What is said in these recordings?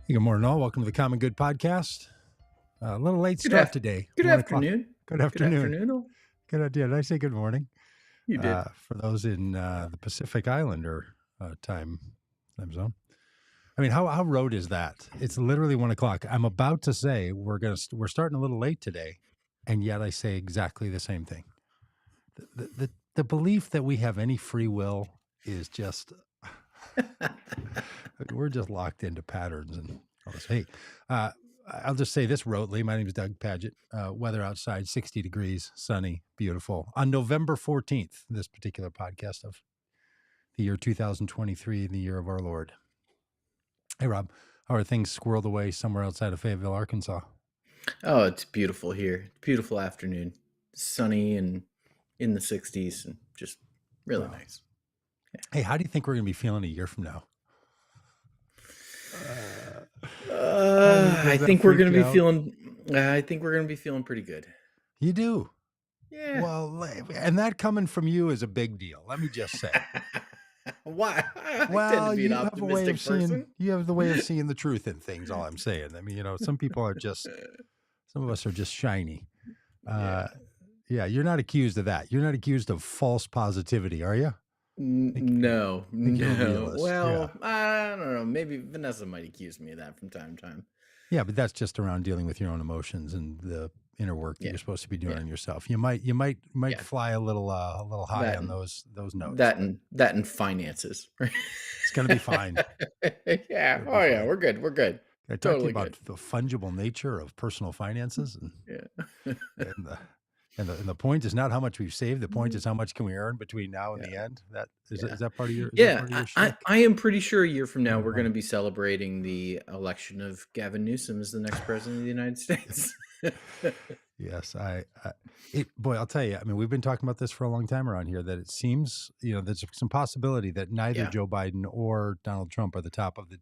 Hey, good morning, all. Welcome to the Common Good Podcast. A little late Good start today. Good 1 o'clock. afternoon. Good Good afternoon. afternoon. Good idea. Did I say good morning? You did. For those in the Pacific Islander time zone. I mean, how road is that? It's literally 1 o'clock. I'm about to say we're starting a little late today, and yet I say exactly the same thing. The belief that we have any free will is just we're just locked into patterns and all this. Hey, I'll just say this rotely. My name is Doug Pagitt. Weather outside, 60 degrees, sunny, beautiful. On November 14th, this particular podcast of the year 2023, the year of our Lord. Hey, Rob, how are things squirreled away somewhere outside of Fayetteville, Arkansas? Oh, it's beautiful here. Beautiful afternoon. Sunny and in the 60s and just really nice. Yeah. Hey, how do you think we're going to be feeling a year from now? I think we're going to be feeling pretty good. You do? Yeah. Well, and that coming from you is a big deal. Let me just say. Why? Well, you have a way of seeing. You have the way of seeing the truth in things. All I'm saying. I mean, some people are just. Some of us are just shiny. Yeah, you're not accused of that. You're not accused of false positivity, are you? No. Well, yeah. I don't know. Maybe Vanessa might accuse me of that from time to time. Yeah, but that's just around dealing with your own emotions and the inner work that you're supposed to be doing on yourself. You might fly a little high on those notes. That and finances. It's gonna be fine. Yeah. Oh yeah, we're good. We're good. I talked to you about the fungible nature of personal finances, and and the point is not how much we've saved. The point is how much can we earn between now and the end. That is that part of your I am pretty sure a year from now we're going to be celebrating the election of Gavin Newsom as the next president of the United States. Yes, I'll tell you. I mean, we've been talking about this for a long time around here. That it seems there's some possibility that neither Joe Biden or Donald Trump are the top of the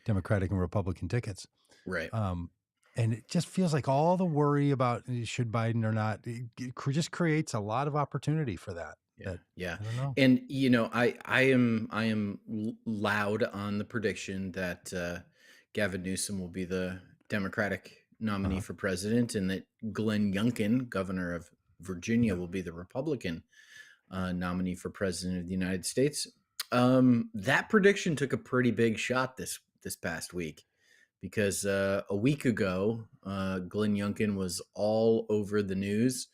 Democratic and Republican tickets. Right. And it just feels like all the worry about should Biden or not, it just creates a lot of opportunity for that. Yeah. I don't know. And I am loud on the prediction that Gavin Newsom will be the Democratic nominee for president, and that Glenn Youngkin, governor of Virginia, will be the Republican nominee for president of the United States. That prediction took a pretty big shot this past week. Because a week ago, Glenn Youngkin was all over the news,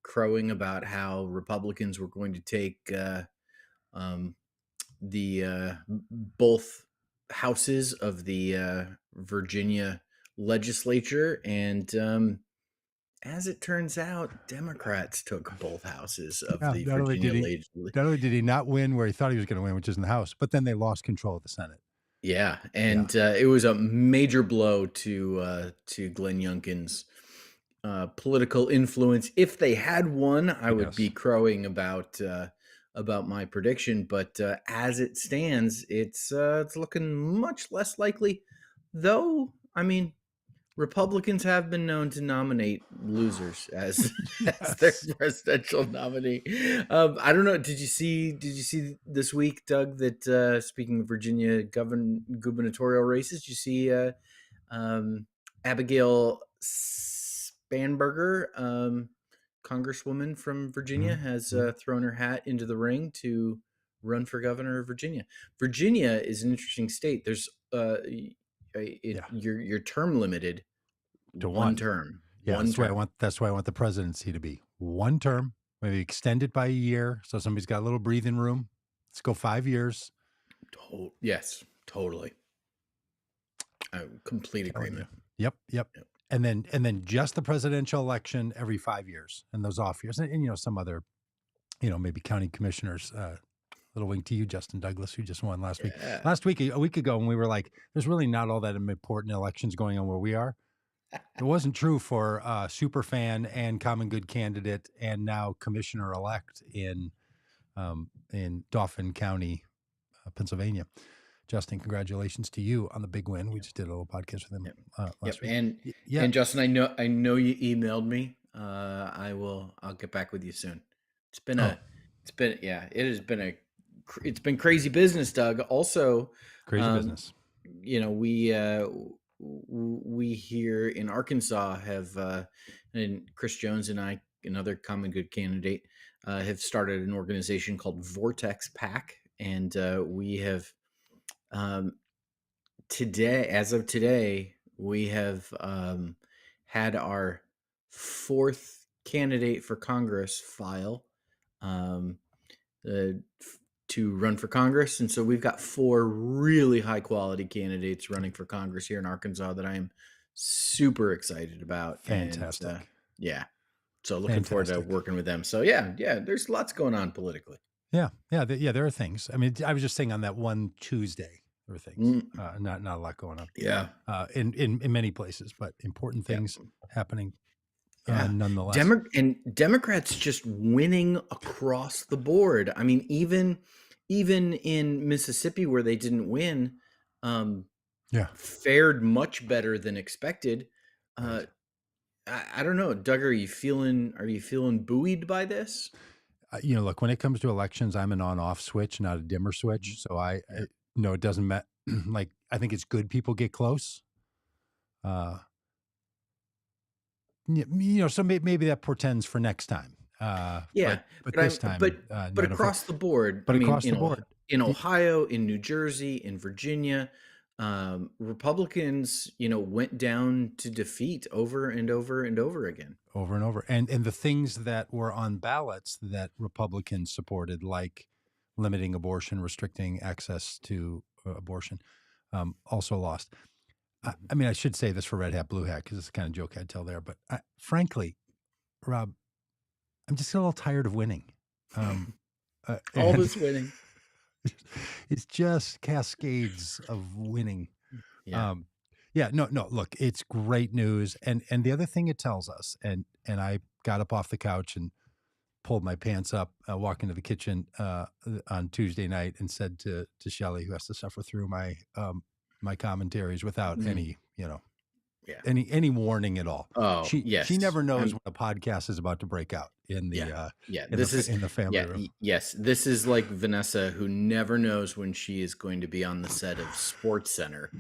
crowing about how Republicans were going to take the both houses of the Virginia legislature, and as it turns out, Democrats took both houses of the Virginia legislature. Not only did he not win where he thought he was going to win, which is in the House, but then they lost control of the Senate. Yeah, and it was a major blow to Glenn Youngkin's political influence. If they had won, I would be crowing about my prediction. But as it stands, it's looking much less likely. Though, I mean, Republicans have been known to nominate losers as their presidential nominee. I don't know. Did you see this week, Doug, that speaking of Virginia gubernatorial races, did you see Abigail Spanberger, Congresswoman from Virginia, has thrown her hat into the ring to run for governor of Virginia. Virginia is an interesting state. There's you're term limited to one term. Yeah, that's why I want the presidency to be one term, maybe extend it by a year, so somebody's got a little breathing room. Let's go 5 years. Yes, totally. Complete agreement. Yep. And then just the presidential election every 5 years, and those off years, and some other, maybe county commissioners. Little wink to you, Justin Douglas, who just won last week. A week ago, when we were like, there's really not all that important elections going on where we are. It wasn't true for superfan and common good candidate and now commissioner-elect in Dauphin County, Pennsylvania. Justin, congratulations to you on the big win. We just did a little podcast with him last week. And Justin, I know you emailed me. I'll get back with you soon. It's been crazy business, Doug. Also, crazy business. we here in Arkansas have, and Chris Jones and I, another common good candidate, have started an organization called Vortex PAC, and we have, um, as of today, we have had our fourth candidate for Congress file. Um, to run for Congress. And so we've got 4 really high quality candidates running for Congress here in Arkansas that I am super excited about. Fantastic. And yeah, so looking forward to working with them. So yeah, there's lots going on politically. Yeah, there are things. I mean, I was just saying on that one Tuesday, there were things. Not a lot going on. Yeah, in many places, but important things happening. Yeah, nonetheless. Democrats just winning across the board. I mean, even in Mississippi where they didn't win, fared much better than expected. Right. I don't know, Doug. Are you feeling buoyed by this? Look, when it comes to elections, I'm an on-off switch, not a dimmer switch. So it doesn't matter. Like, I think it's good people get close. So maybe that portends for next time. But this time, but across the board, in Ohio, in New Jersey, in Virginia, Republicans, went down to defeat over and over and over again. Over and over. And the things that were on ballots that Republicans supported, like limiting abortion, restricting access to abortion, also lost. I mean, I should say this for Red Hat, Blue Hat, because it's the kind of joke I'd tell there. But frankly, Rob, I'm just a little tired of winning. All this winning. It's just cascades of winning. Yeah. No, look, it's great news. And the other thing it tells us, and I got up off the couch and pulled my pants up, walked into the kitchen on Tuesday night and said to Shelley, who has to suffer through my my commentaries without any, any warning at all. Oh, she never knows when a podcast is about to break out in the in the family room. Yes, this is like Vanessa, who never knows when she is going to be on the set of Sports Center.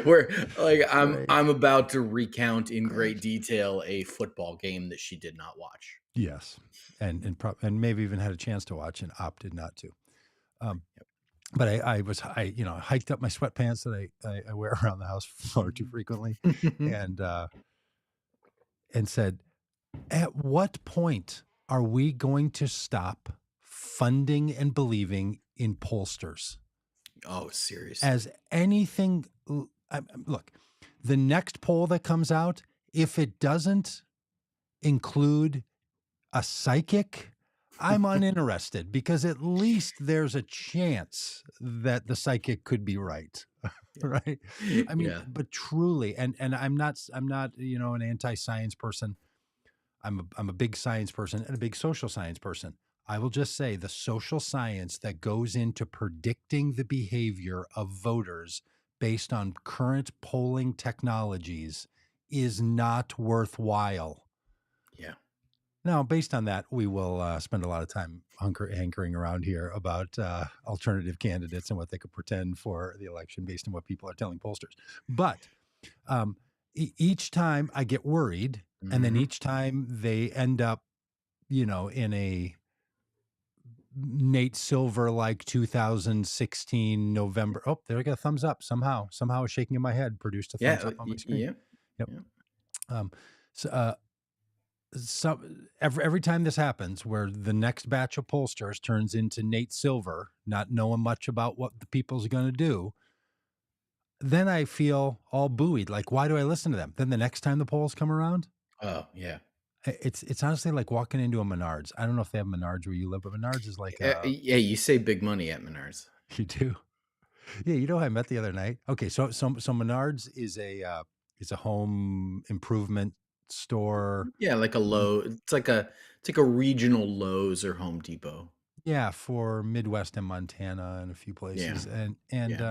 Where I'm about to recount in great detail a football game that she did not watch. Yes, and maybe even had a chance to watch and opted not to. But I hiked up my sweatpants that I wear around the house far too frequently, and said, at what point are we going to stop funding and believing in pollsters? Oh, seriously. As anything, look, the next poll that comes out, if it doesn't include a psychic, I'm uninterested, because at least there's a chance that the psychic could be right. Right. I mean, but truly, and I'm not, an anti-science person. I'm a big science person and a big social science person. I will just say the social science that goes into predicting the behavior of voters based on current polling technologies is not worthwhile. Yeah. Now, based on that, we will spend a lot of time hankering around here about alternative candidates and what they could pretend for the election based on what people are telling pollsters. But each time I get worried, and then each time they end up, in a Nate Silver like 2016 November. Oh, there I got a thumbs up. Somehow a shaking in my head produced a thumbs up on my screen. So every time this happens, where the next batch of pollsters turns into Nate Silver, not knowing much about what the people's going to do, then I feel all buoyed. Like, why do I listen to them? Then the next time the polls come around, it's honestly like walking into a Menards. I don't know if they have Menards where you live, but Menards is like you save big money at Menards. You do. Yeah, who I met the other night. Okay, so Menards is a home improvement store. Yeah, like a Lowe's. It's like a regional Lowe's or Home Depot. Yeah, for Midwest and Montana and a few places. And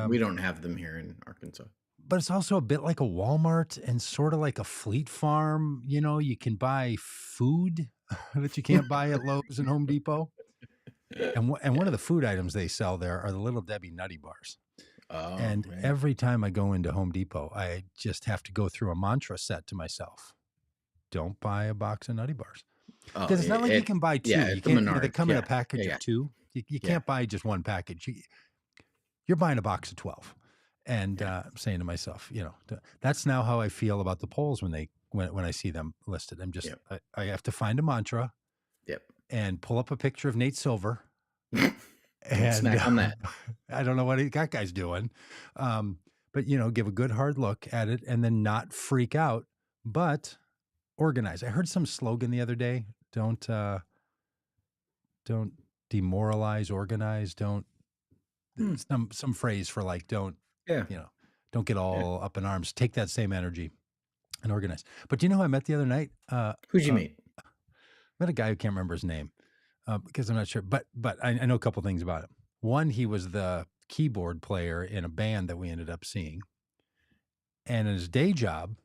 we don't have them here in Arkansas. But it's also a bit like a Walmart and sort of like a Fleet Farm. You can buy food that you can't buy at Lowe's and Home Depot. And one of the food items they sell there are the Little Debbie Nutty Bars. Oh, And man. every time I go into Home Depot, I just have to go through a mantra set to myself. Don't buy a box of Nutty Bars. Oh, Because it's not like you can buy two. You at the can't, they Menards. come in a Yeah. package Yeah. of two. You Yeah. can't buy just one package. You're buying a box of 12. And I'm saying to myself, that's now how I feel about the polls when I see them listed. I'm just, I have to find a mantra and pull up a picture of Nate Silver. Don't snack on that. I don't know what that guy's doing. But, give a good hard look at it and then not freak out, but organize. I heard some slogan the other day. Don't demoralize, organize. Don't some phrase for like, don't get all up in arms. Take that same energy and organize. But do you know who I met the other night? Who'd you meet? I met a guy who can't remember his name because I'm not sure. But I know a couple things about him. One, he was the keyboard player in a band that we ended up seeing. And in his day job,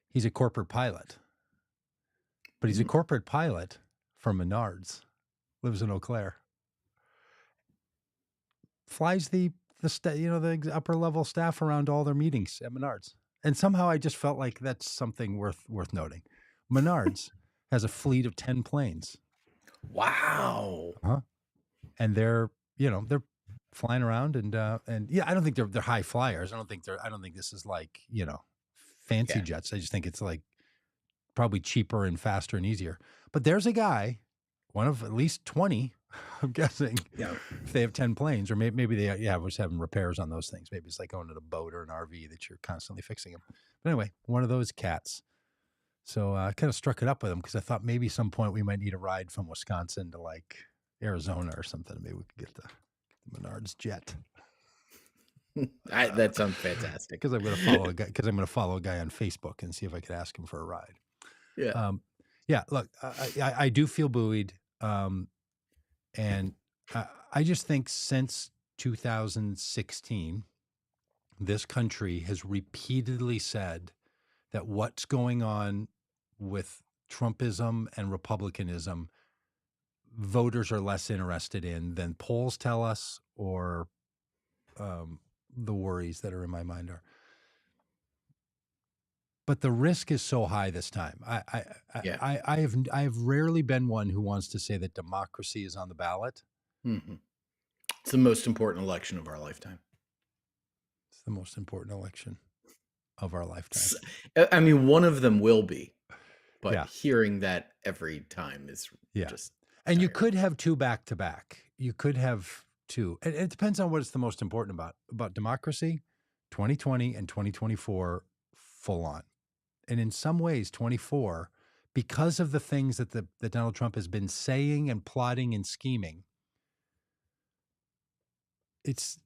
he's a corporate pilot. But he's a corporate pilot for Menards. Lives in Eau Claire. Flies the upper level staff around all their meetings at Menards. And somehow I just felt like that's something worth noting. Menards has a fleet of 10 planes. Wow. And they're flying around and I don't think they're high flyers. I don't think this is like, fancy jets. I just think it's like probably cheaper and faster and easier. But there's a guy, one of at least 20, I'm guessing. Yeah. If they have 10 planes, or maybe they was having repairs on those things. Maybe it's like owning a boat or an RV that you're constantly fixing them. But anyway, one of those cats. So I kind of struck it up with him because I thought maybe some point we might need a ride from Wisconsin to like Arizona or something. Maybe we could get the Menards jet. That sounds fantastic. Because I'm going to follow a guy on Facebook and see if I could ask him for a ride. Yeah. Look, I do feel buoyed. And I just think since 2016, this country has repeatedly said that what's going on with Trumpism and Republicanism, voters are less interested in than polls tell us or the worries that are in my mind are. But the risk is so high this time. I have rarely been one who wants to say that democracy is on the ballot. Mm-hmm. It's the most important election of our lifetime. It's the most important election of our lifetime. I mean, one of them will be, but hearing that every time is just tiring. And you could have two back to back. You could have two. And it depends on what it's the most important about democracy. 2020 and 2024 full on. And in some ways, 24, because of the things that that Donald Trump has been saying and plotting and scheming, it's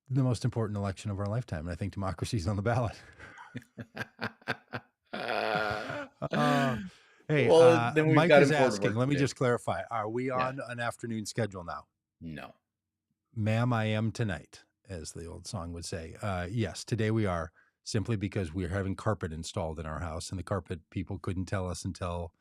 the most important election of our lifetime. And I think democracy is on the ballot. Mike is asking, let me just clarify. Are we on an afternoon schedule now? No. Ma'am, I am tonight, as the old song would say. Yes, today we are. Simply because we're having carpet installed in our house, and the carpet people couldn't tell us until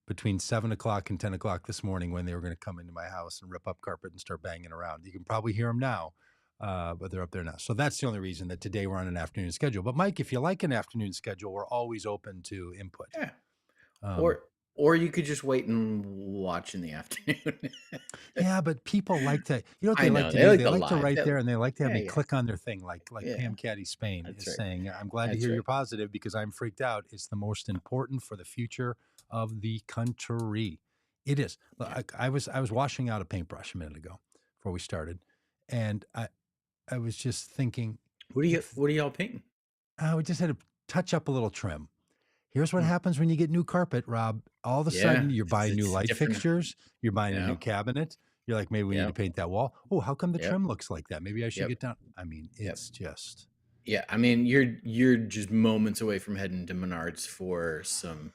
between 7 o'clock and 10 o'clock this morning when they were going to come into my house and rip up carpet and start banging around. You can probably hear them now, but they're up there now. So that's the only reason that today we're on an afternoon schedule. But Mike, if you like an afternoon schedule, we're always open to input. Yeah. Or you could just wait and watch in the afternoon. Yeah, but people like to, you know what they like to do? They like to write there and they like to have me click on their thing like Pam Caddy Spain is saying, I'm glad to hear you're positive because I'm freaked out. It's the most important for the future of the country. It is. I was washing out a paintbrush a minute ago before we started. And I was just thinking. What are y'all painting? We just had to touch up a little trim. Here's what happens when you get new carpet, Rob. All of a sudden, you're buying new light fixtures. You're buying a new cabinet. You're like, maybe we need to paint that wall. Oh, how come the trim looks like that? Maybe I should get down. I mean, it's just. Yeah, I mean, you're just moments away from heading to Menards for some,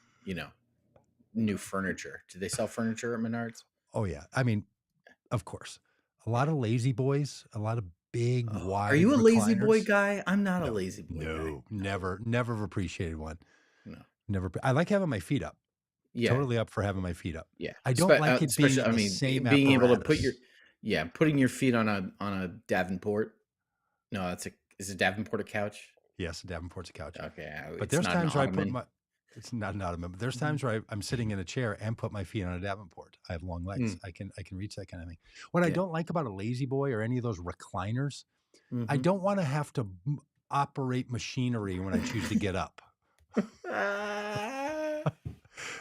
new furniture. Do they sell furniture at Menards? Oh, yeah. I mean, of course. A lot of lazy boys, a lot of big, wide. Are you a recliners. Lazy boy guy? I'm not a lazy boy guy. Never have appreciated one. No. Never. I like having my feet up. Yeah. Totally up for having my feet up. Yeah. I don't like it being in the same being able to apparatus. Yeah, putting your feet on a Davenport. No, is a Davenport a couch? Yes, Davenport's a couch. Okay, But it's there's not an times where I put ottoman. my it's not a member. There's Mhm. times where I'm sitting in a chair and put my feet on a Davenport. I have long legs. Mm, I can reach that kind of thing. What I yeah. don't like about a lazy boy or any of those recliners, I Mhm. don't want to have to operate machinery when I choose to get up. Ah.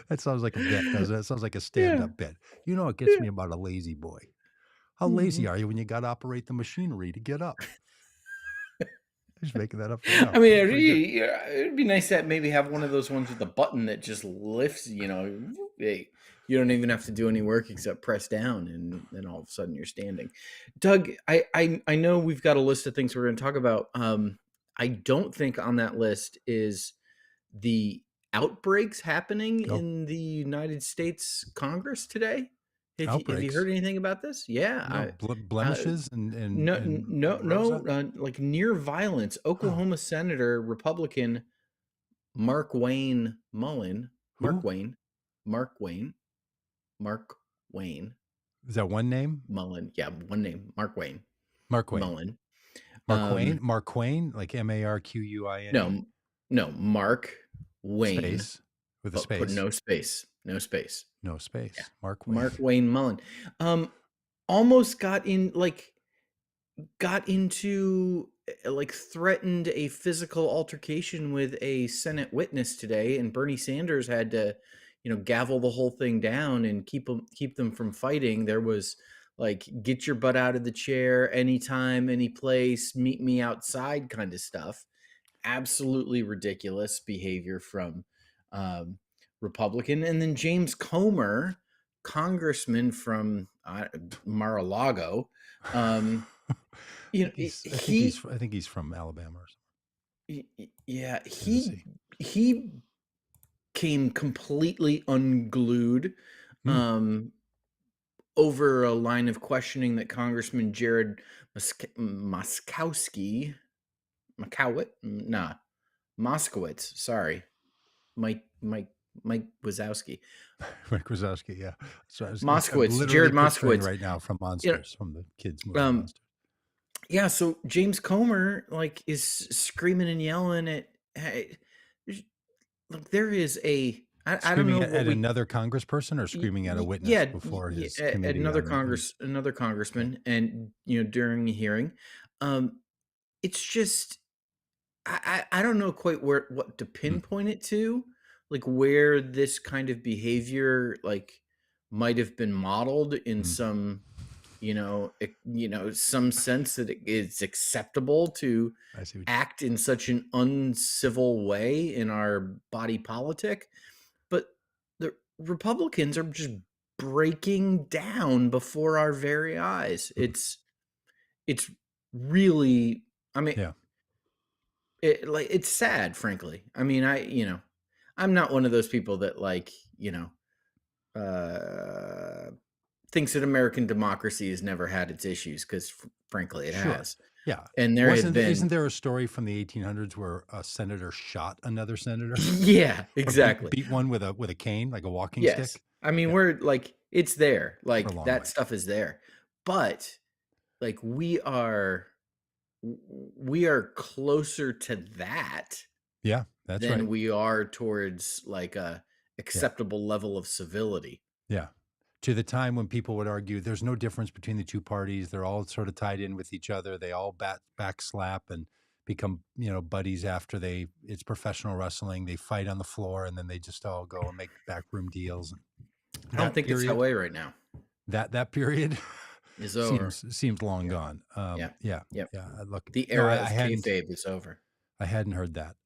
That sounds like a bit, doesn't it? It sounds like a Yeah, stand-up bit. You know what gets yeah. me about a lazy boy? How lazy Mhm. are you when you gotta operate the machinery to get up? I'm just making that up right now. I mean, That's pretty good. yeah, it'd be nice to maybe have one of those ones with a button that just lifts, hey, you don't even have to do any work except press down, and then all of a sudden you're standing. Doug, I know we've got a list of things we're gonna talk about. I don't think on that list is the outbreaks happening Oh, in the United States Congress today. Have you outbreaks. heard anything about this? Yeah, No, uh, blemishes no, and no, Rosa? like near violence. Oh, Oklahoma Senator Republican Mark Wayne Mullen, Mark who? Wayne, Mark Wayne, Mark Wayne Is that one name? Mullen. Yeah, one name, Mark Wayne Marquain. Mullen. Marquain? Um, Marquain, like Marquine? no, no, Mark Wayne, Space with a but put space. no space, no space. No Yeah, space. Mark Mark Wayne. Wayne Mullen. Um, almost got into like threatened a physical altercation with a Senate witness today, and Bernie Sanders had to, gavel the whole thing down and keep them from fighting. There was like get your butt out of the chair anytime, any place, meet me outside kind of stuff. Absolutely ridiculous behavior from um, Republican, and then James Comer, congressman from Mar-a-Lago. Um, I think he's from Alabama or yeah, Tennessee. he came completely unglued Hmm. um, over a line of questioning that Congressman Jared Moskowski, Makowit, nah, Moskowitz, sorry, Mike, Mike, Mike Wazowski, Mike Wazowski, yeah. So I'm Moskowitz, literally Jared picturing Moskowitz. right now from You Monsters, from the kids movie know, Monsters. yeah. So James Comer like is screaming and yelling at. Hey, look, there is a. I don't Screaming know at what we. another congressperson or screaming at a witness Yeah, before his committee another on another yeah. congressman, and during a hearing, um, it's just I don't know quite where what to Mm, pinpoint it to, like where this kind of behavior like might have been modeled in mm. some, some sense that it's acceptable to I see what you act in such an uncivil way in our body politic, but the Republicans are just breaking down before our very eyes. mm, It's really, I mean, yeah. it's sad, frankly. I mean, I'm not one of those people that uh, thinks that American democracy has never had its issues because, frankly, it Sure. has. Yeah. And there have Wasn't been, isn't there a story from the 1800s where a senator shot another senator yeah, or exactly. beat one with a cane, like a walking Yes, stick? I mean Yeah, we're like it's there, for a like long that way. stuff is there, but like we are closer to that Yeah, that's than right. we are towards like a Yeah. acceptable level of civility. Yeah. To the time when people would argue there's no difference between the two parties. They're all sort of tied in with each other. They all backslap and become, buddies after it's professional wrestling. They fight on the floor and then they just all go and make backroom deals. And I don't that think it's that period, way right now. that period It's over. seems long Yeah. gone. Yeah. Yeah. Yep. Yeah. Look, The no, era I of hadn't, kayfabe is over. I hadn't heard that.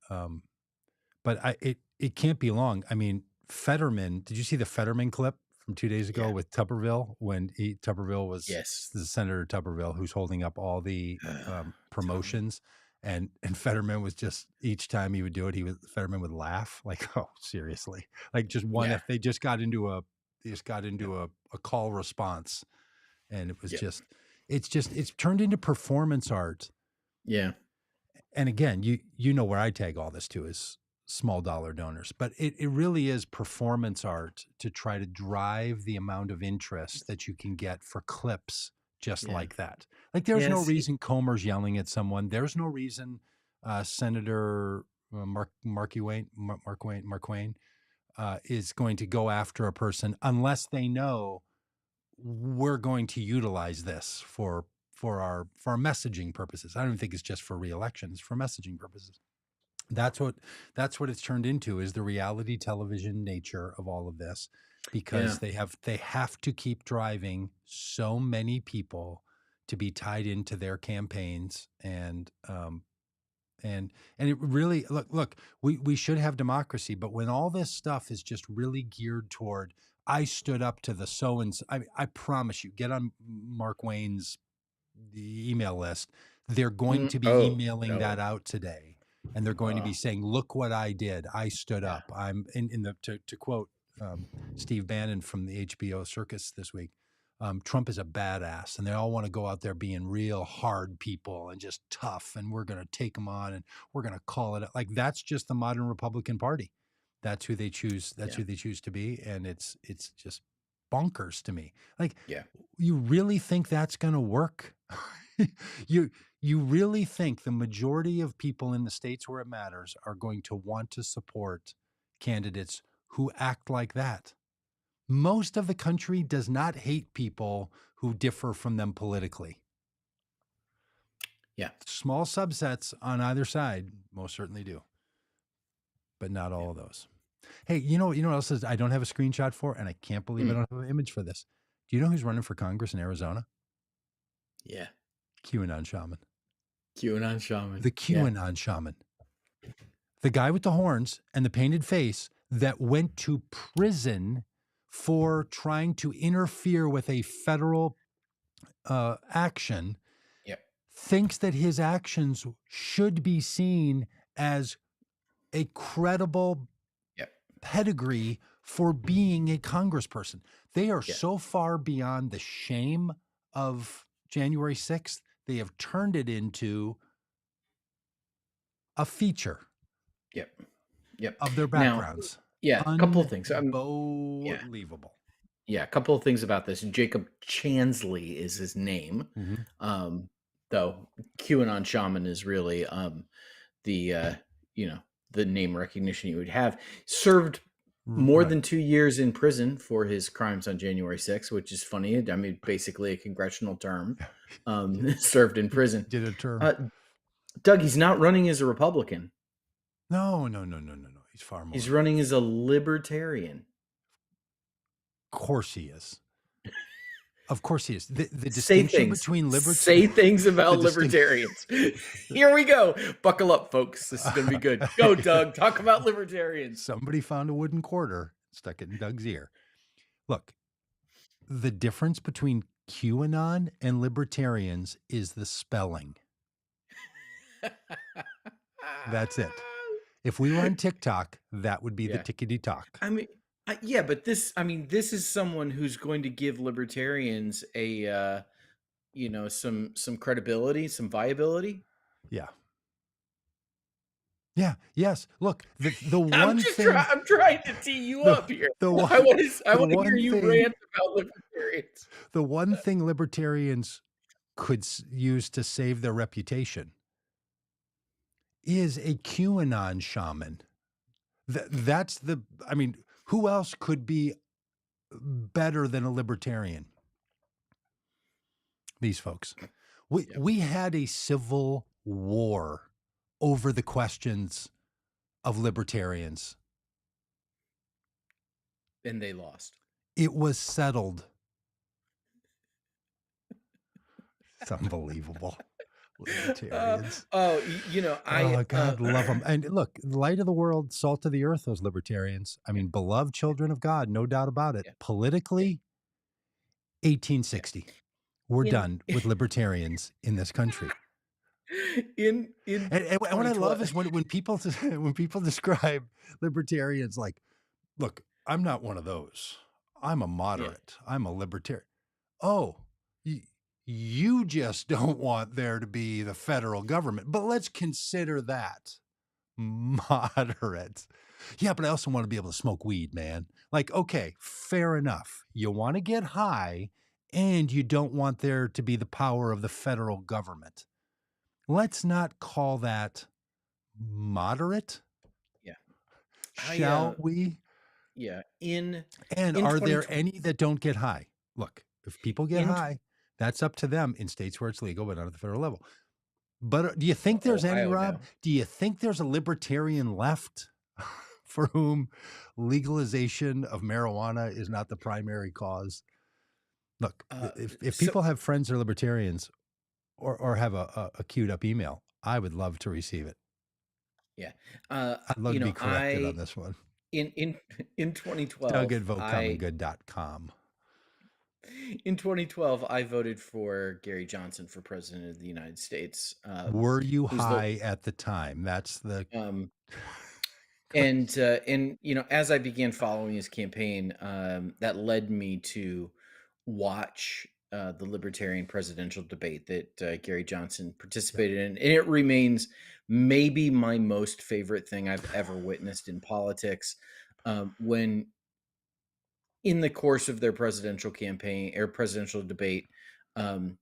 But it can't be long. I mean, Fetterman, did you see the Fetterman clip from 2 days ago Yeah. with Tuberville when Tuberville was Yes. the Senator Tuberville who's holding up all the, Tell me. promotions, and Fetterman was just each time he would do it, Fetterman would laugh like, "Oh, seriously?" Like, just one Yeah. if they just got Yep. into a call response, and it was Yep. it's turned into performance art. Yeah. And again, you know where I tag all this to is small dollar donors, but it really is performance art to try to drive the amount of interest that you can get for clips just Yeah. like that. Like, there's no Yes. reason Comer's yelling at someone. There's no reason Senator Mark Wayne is going to go after a person unless they know we're going to utilize this for our messaging purposes. I don't think it's just for reelection; it's for messaging purposes. That's what it's turned into, is the reality television nature of all of this, because Yeah. they have to keep driving so many people to be tied into their campaigns. And it really, look, we should have democracy, but when all this stuff is just really geared toward, I stood up to the so and so, I promise you, get on Mark Wayne's the email list. They're going to be Oh, emailing no. that out today, and they're going to be saying, "Look what I did! I stood Yeah. up." I'm in the to quote Steve Bannon from the HBO Circus this week. Trump is a badass, and they all want to go out there being real hard people and just tough, and we're going to take them on, and we're going to call it like that's just the modern Republican Party. That's who they choose. That's Yeah. who they choose to be, and it's just bonkers to me. Like, Yeah. you really think that's going to work? You really think the majority of people in the states where it matters are going to want to support candidates who act like that? Most of the country does not hate people who differ from them politically. Yeah. Small subsets on either side most certainly do, but not all of those. Hey, you know what else is I don't have a screenshot for, and I can't believe I don't have an image for this. Do you know who's running for Congress in Arizona? Yeah. QAnon shaman. QAnon shaman. The QAnon shaman. The guy with the horns and the painted face that went to prison for trying to interfere with a federal action, thinks that his actions should be seen as a credible pedigree for being a congressperson. They are so far beyond the shame of January 6th, they have turned it into a feature of their backgrounds. Now, a couple of things. Unbelievable. A couple of things about this. Jacob Chansley is his name. Though QAnon shaman is really the name recognition you would have. Served more than 2 years in prison for his crimes on January 6th, which is funny. I mean, basically a congressional term. Served in prison. Did a term. Doug, he's not running as a Republican. No. He's far more. He's running as a libertarian. Of course he is. Of course he is. The distinction between libertarians. Say things about libertarians. Here we go. Buckle up, folks. This is going to be good. Go, Doug. Talk about libertarians. Somebody found a wooden quarter, stuck it in Doug's ear. Look, the difference between QAnon and libertarians is the spelling. That's it. If we were on TikTok, that would be the tickety talk. I mean, but this is someone who's going to give libertarians a, some credibility, some viability. Yeah. Yes. Look, the one thing I'm trying to tee you up here. I want to hear you rant about libertarians. The one thing libertarians could use to save their reputation is a QAnon shaman. Who else could be better than a libertarian? These folks. We had a civil war over the questions of libertarians. And they lost. It was settled. It's unbelievable. Libertarians. God, love them. And look, light of the world, salt of the earth, those libertarians. I mean, beloved children of God, no doubt about it. Politically, 1860. We're done with libertarians in this country. And what I love is when people describe libertarians like, look, I'm not one of those. I'm a moderate. I'm a libertarian. Oh, you just don't want there to be the federal government, but let's consider that moderate. Yeah, but I also want to be able to smoke weed, man. Like, okay, fair enough. You want to get high and you don't want there to be the power of the federal government. Let's not call that moderate, Yeah. I shall we? yeah, in And in are 20 there any that don't get high? Look, if people get in high, that's up to them in states where it's legal, but not at the federal level. But do you think there's any, Ohio Rob? now. Do you think there's a libertarian left for whom legalization of marijuana is not the primary cause? Look, if So people have friends that are libertarians or have a queued up email, I would love to receive it. yeah, I'd love you to be know, corrected on this one. in Doug at 2012, votecommongood.com. in 2012, I voted for Gary Johnson for president of the United States, Were you who's the high at the time? That's the um, question. and as I began following his campaign, that led me to watch the Libertarian presidential debate that Gary Johnson Yep. participated in, and it remains maybe my most favorite thing I've ever witnessed in politics. When in the course of their presidential campaign or presidential debate, um,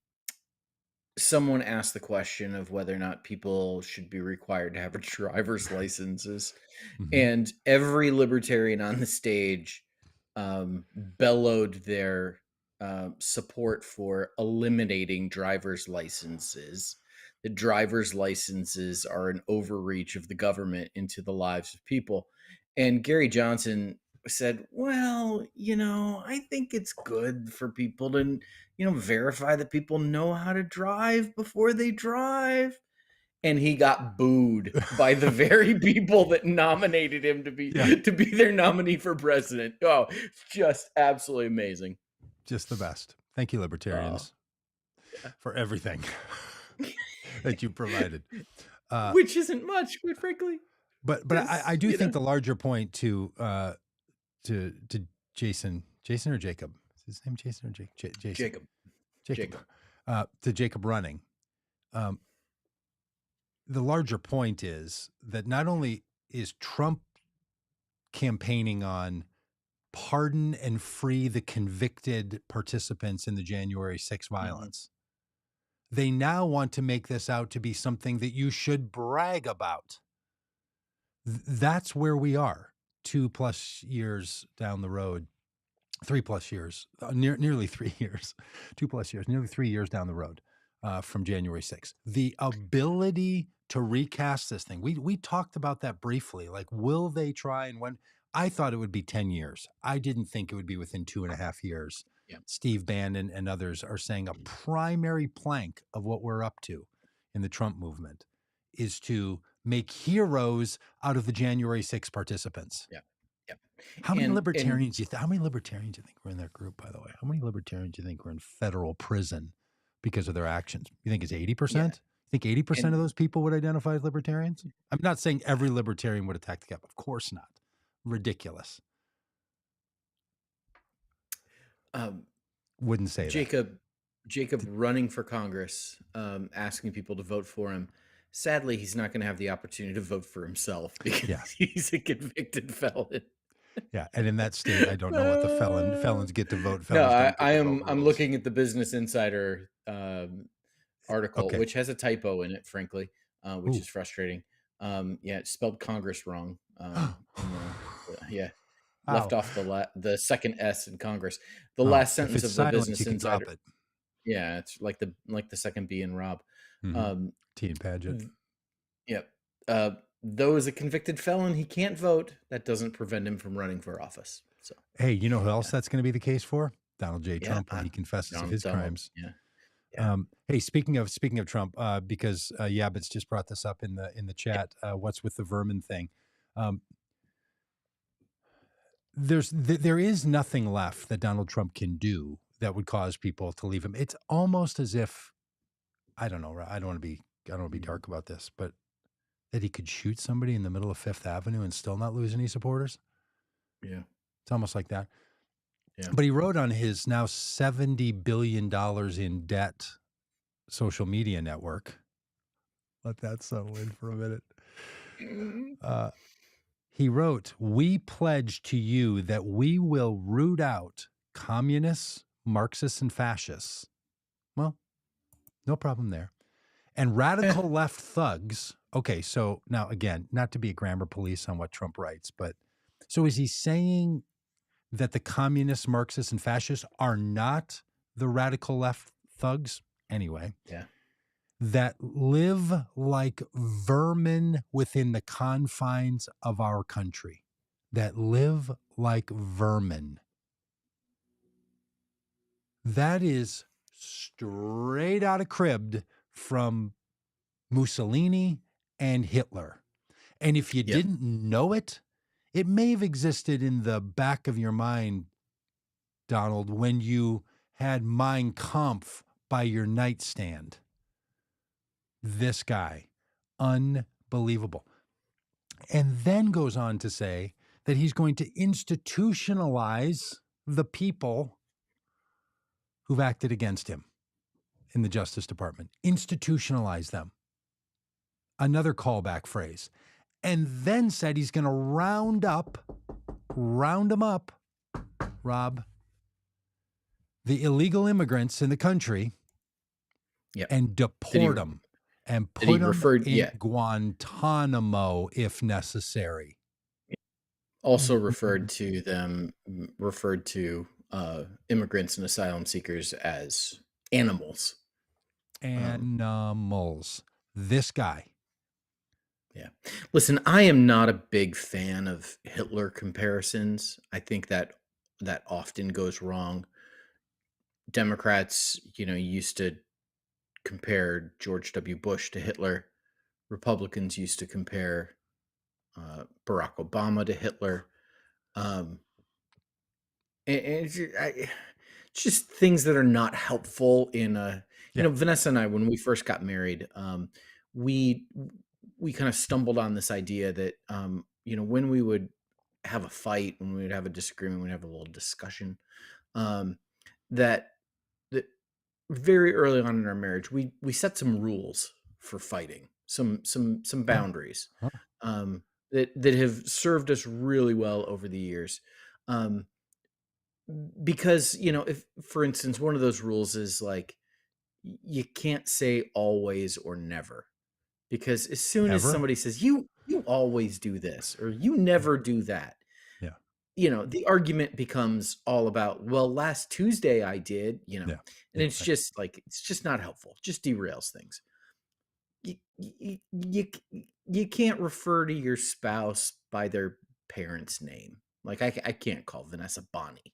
someone asked the question of whether or not people should be required to have a driver's licenses, Mhm. and every libertarian on the stage bellowed their support for eliminating driver's licenses. The driver's licenses are an overreach of the government into the lives of people. And Gary Johnson said, well, I think it's good for people to, verify that people know how to drive before they drive. And he got booed by the very people that nominated him to be Yeah, to be their nominee for president. Oh, it's just absolutely amazing. just the best. Thank you, Oh, libertarians, yeah. for everything that you provided. Uh, Which isn't much, quite frankly, but I because do think the larger point to Jason or Jacob, is his name Jason or Jason? Jacob, Jacob. Jacob. To Jacob running. Um, the larger point is that not only is Trump campaigning on pardon and free the convicted participants in the January 6th Mhm. violence, they now want to make this out to be something that you should brag about. That's where we are 2+ years down the road, 3+ years, nearly 3 years, 2+ years, nearly 3 years down the road from January 6th. The ability to recast this thing, we talked about that briefly. Like, will they try and when? I thought it would be 10 years. I didn't think it would be within 2.5 years. Yeah. Steve Bannon and others are saying a primary plank of what we're up to in the Trump movement is to make heroes out of the January 6th participants. Yeah. Yeah. How many And libertarians do you how many libertarians do you think were in that group, by the way? How many libertarians do you think were in federal prison because of their actions? You think it's yeah. 80%? You think 80% of And those people would identify as libertarians? I'm not saying every libertarian would attack the Capitol. Of course not. Ridiculous. um Wouldn't say that. Jacob running for Congress, asking people to vote for him. Sadly, he's not going to have the opportunity to vote for himself Yeah. because he's a convicted felon. Yeah. And in that state, I don't know what the Uh, felons get to vote. no, Felons don't get to vote I'm rules. looking at the Business Insider article, Okay. which has a typo in it, frankly, which Ooh. is frustrating. Yeah, it spelled Congress wrong. In yeah, left Wow. off the second S in Congress. The Oh, last if sentence it's of the silent, you Business can drop Insider. it. Yeah, it's like the second B in Rob. Mhm. Um, T and Pagitt. yep. Though as a convicted felon, he can't vote. That doesn't prevent him from running for office. So Hey, you know who else yeah, that's gonna be the case for? Donald J. yeah, Trump when he confesses of his Donald, crimes. yeah, yeah. Hey, speaking of Trump, because Yabbits just brought this up in the chat. What's with the vermin thing? Um, there is nothing left that Donald Trump can do that would cause people to leave him. It's almost as if I don't know. I don't want to be Mhm. dark about this, but that he could shoot somebody in the middle of Fifth Avenue and still not lose any supporters. Yeah, It's almost like that. yeah. But he wrote on his now $70 billion in debt social media network. Let that settle in for a minute. Mm. Uh, he wrote, "We pledge to you that we will root out communists, Marxists and fascists. Well, no problem there. And Eh, radical left thugs. Okay, so now again, not to be a grammar police on what Trump writes, but so is he saying that the communists, Marxists, and fascists are not the radical left thugs? Anyway, yeah. that live like vermin within the confines of our country, that live like vermin. That is straight out of cribbed from Mussolini and Hitler. And if you Yep. didn't know it, it may have existed in the back of your mind, Donald, when you had Mein Kampf by your nightstand. This guy, unbelievable. And then goes on to say that he's going to institutionalize the people who've acted against him in the Justice Department. Institutionalize them. Another callback phrase. And then said he's going to round them up, Rob, the illegal immigrants in the country Yep. and deport them and Did he put them refer? in Yeah. Guantanamo if necessary. Also referred to immigrants and asylum seekers as animals. Animals. This guy. Yeah. Listen, I am not a big fan of Hitler comparisons. I think that often goes wrong. Democrats, used to compare George W. Bush to Hitler. Republicans used to compare Barack Obama to Hitler. And it's just things that are not helpful in Vanessa and I, when we first got married, we kind of stumbled on this idea that when we would have a fight, when we would have a disagreement, we'd have a little discussion, that very early on in our marriage, we set some rules for fighting, some boundaries, that have served us really well over the years. Because, if, for instance, one of those rules is like, you can't say always or never, because as soon as Ever? somebody says, you always do this, or you never do that, Yeah. the argument becomes all about, well, last Tuesday I did, Yeah. and Yeah, it's right. just like, it's just not helpful. Just derails things. You can't refer to your spouse by their parents' name. Like, I can't call Vanessa Bonnie.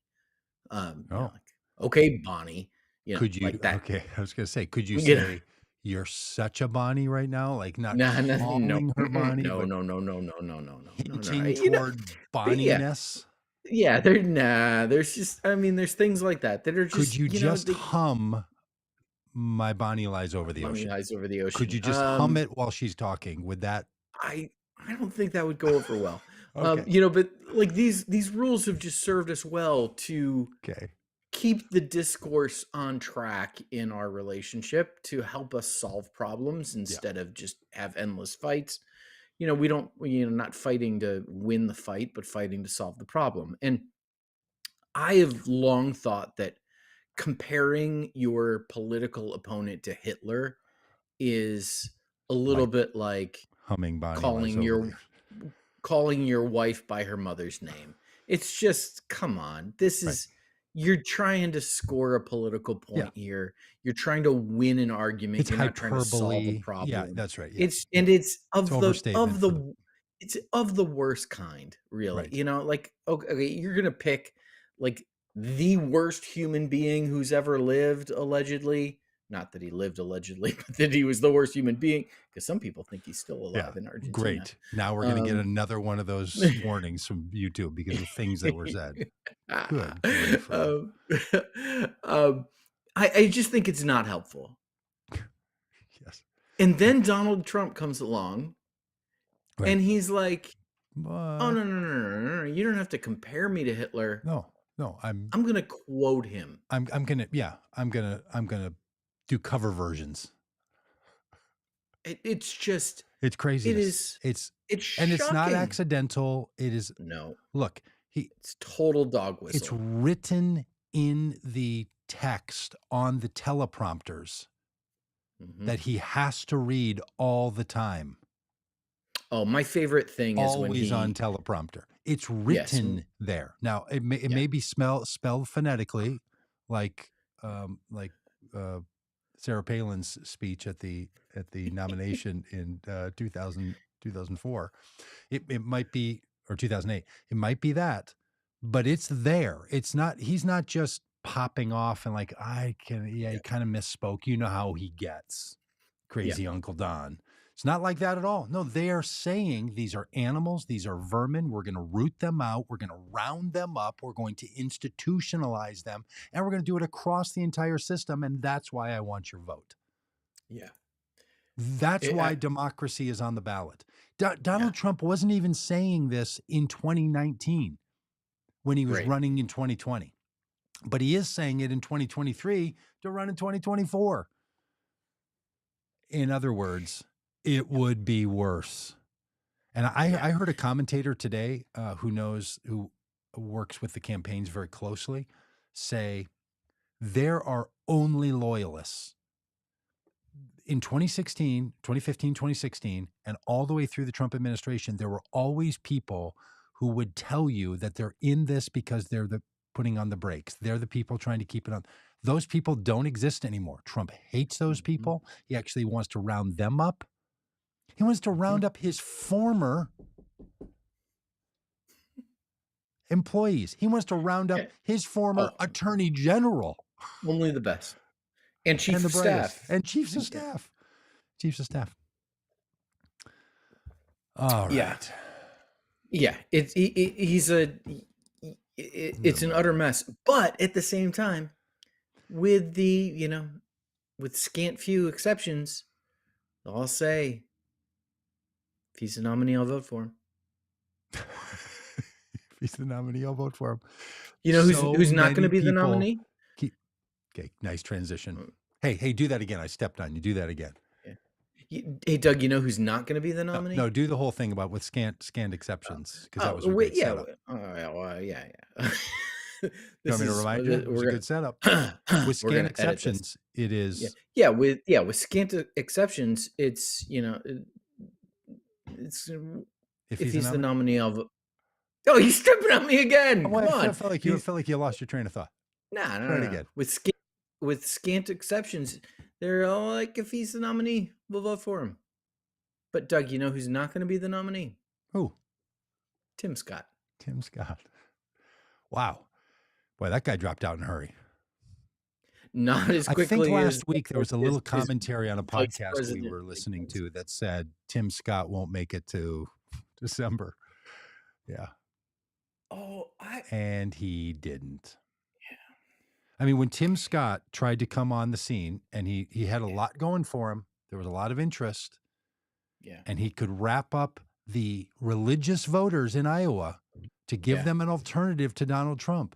Oh. Like, okay, Bonnie, Could you like that. okay, I was gonna say, could you You know, say, "You're such a Bonnie" right now? Like, not no, no, no, calling her Bonnie, no, but no, no, no, no, no, no, no, no, no. hinting toward Yeah, Bonniness? yeah. There's just, there's things like that that are Could just, you just the hum "My Bonnie Lies Over the Bonnie Ocean"? Lies Over the Could Ocean. you just hum it while she's talking? Would that I don't think that would go over well. Okay. But like, these rules have just served us well to Okay. keep the discourse on track in our relationship, to help us solve problems instead of just have endless fights. We don't, not fighting to win the fight, but fighting to solve the problem. And I have long thought that comparing your political opponent to Hitler is a little Like bit like humming Bonnie Lies calling Over your the wife by her mother's name. It's just, come on. This Right. is, you're trying to score a political point here. You're trying to win an argument. It's You're not trying to solve a hyperbole. Yeah, problem. that's right, yeah. It's it's It's overstatement for the it's of the worst kind, really. Right. Like, okay, you're gonna pick like the worst human being who's ever lived, allegedly. Not that he lived allegedly, but that he was the worst human being, because some people think he's still Yeah, alive in Argentina. great. Now we're gonna get another one of those warnings from YouTube because of things that were said. Good grief, Rob. um, I just think it's not helpful. Yes. And then Donald Trump comes along, Right. and he's like, "Oh, But no, no, no, no, no, no! You don't have to compare me to Hitler. no, I'm gonna quote him. I'm gonna do cover versions. It's just, It's it craziness. is, it's And it's not shocking. accidental. It is No, look, it's total dog it's whistle. written in the text on the teleprompters Mhm. that he has to read all the time, Oh, my favorite thing is when always on he teleprompter. It's yes, written there. Now, it yeah. may be spelled phonetically, like like Sarah Palin's speech at the nomination in 2004. It might be, or 2008. It might be that, but it's there. It's not. He's not just popping off and like I can. Yeah, he Yeah, kind of misspoke. You know how he gets, yeah, crazy Uncle Don. It's not like that at all. No, they are saying these are animals, these are vermin. We're going to root them out. We're going to round them up. We're going to institutionalize them, and we're going to do it across the entire system. And that's why I want your vote. yeah. That's I why democracy is on the ballot. yeah, Donald Trump wasn't even saying this in 2019 when he was right. running in 2020, but he is saying it in 2023 to run in 2024. In other words, it Yeah, would be worse. And yeah. I heard a commentator today who works with the campaigns very closely say there are only loyalists in 2016, 2015, 2016, and all the way through the Trump administration. There were always people who would tell you that they're in this because they're the putting on the brakes. They're the people trying to keep it on. Those people don't exist anymore. Trump hates those Mhm, people. He actually wants to round them up. He wants to mhm. round up his former employees. He wants to round up Yeah. his former Oh, attorney general only the best. And and chief the of brightest staff. and chiefs of Yeah. staff. Chiefs of staff. All Yeah. right. Yeah. He's it's an utter mess. But at the same time, with with scant few exceptions, I'll say if he's the nominee, I'll vote for him. If he's the nominee, I'll vote for him. You know So who's not gonna many be the people nominee? keep. Okay, nice transition. Mm, Hey, do that again. I stepped on you. Do that again. yeah. Hey, Doug, you know who's not gonna be the No, nominee? no, do the whole thing about with scanned exceptions because that Oh, was a wait, great yeah, setup. yeah, well, yeah, yeah. You This want me to is remind you? It was a we're good setup. gonna With we're scanned gonna edit this. exceptions, it Yeah, is with scant exceptions, it's it's if if he's the he's the nominee. nominee, I'll vote. Oh, he's stepping on me Oh, again. boy, Come on, I he's felt like you lost your train of thought. nah, no, Try no, it no. again. With scant exceptions, they're all like, if he's the nominee, we'll vote for him. But Doug, you know who's not going to be the nominee? Who? Tim Scott. Tim Scott. Wow. Boy, that guy dropped out in a hurry. Not as I think quickly as last week there was a his little commentary on a vice podcast we president. were listening to that said Tim Scott won't make it to December. Yeah. Oh, I And he didn't. I mean, when Tim Scott tried to come on the scene and he had a yeah, lot going for him, there was a lot of interest, yeah, and he could wrap up the religious voters in Iowa to give yeah. them an alternative to Donald Trump.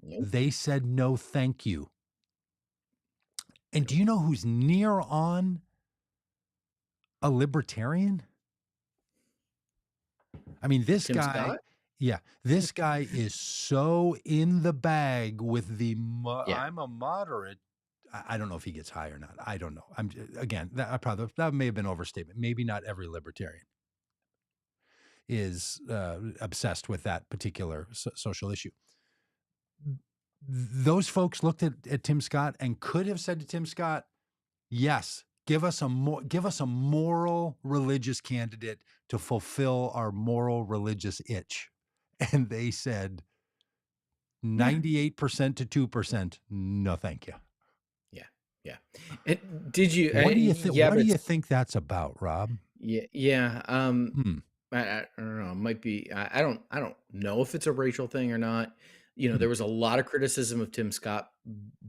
Nope, They said no, thank you. And do nope. you know who's near on a libertarian? I mean, this Tim guy, Scott? yeah, this guy is so in the bag with Yeah, I'm a moderate. I don't know if he gets high or not. I don't know. Again, that may have been overstatement. Maybe not every libertarian is obsessed with that particular social issue. Those folks looked at Tim Scott and could have said to Tim Scott, yes, give us a moral religious candidate to fulfill our moral religious itch. And they said yeah, 98% to 2%, no thank you. yeah, yeah. And did you? Yeah, What do but you think that's about, Rob? yeah, yeah. Hmm. I don't know. It might be. I don't know if it's a racial thing or not. Hmm. There was a lot of criticism of Tim Scott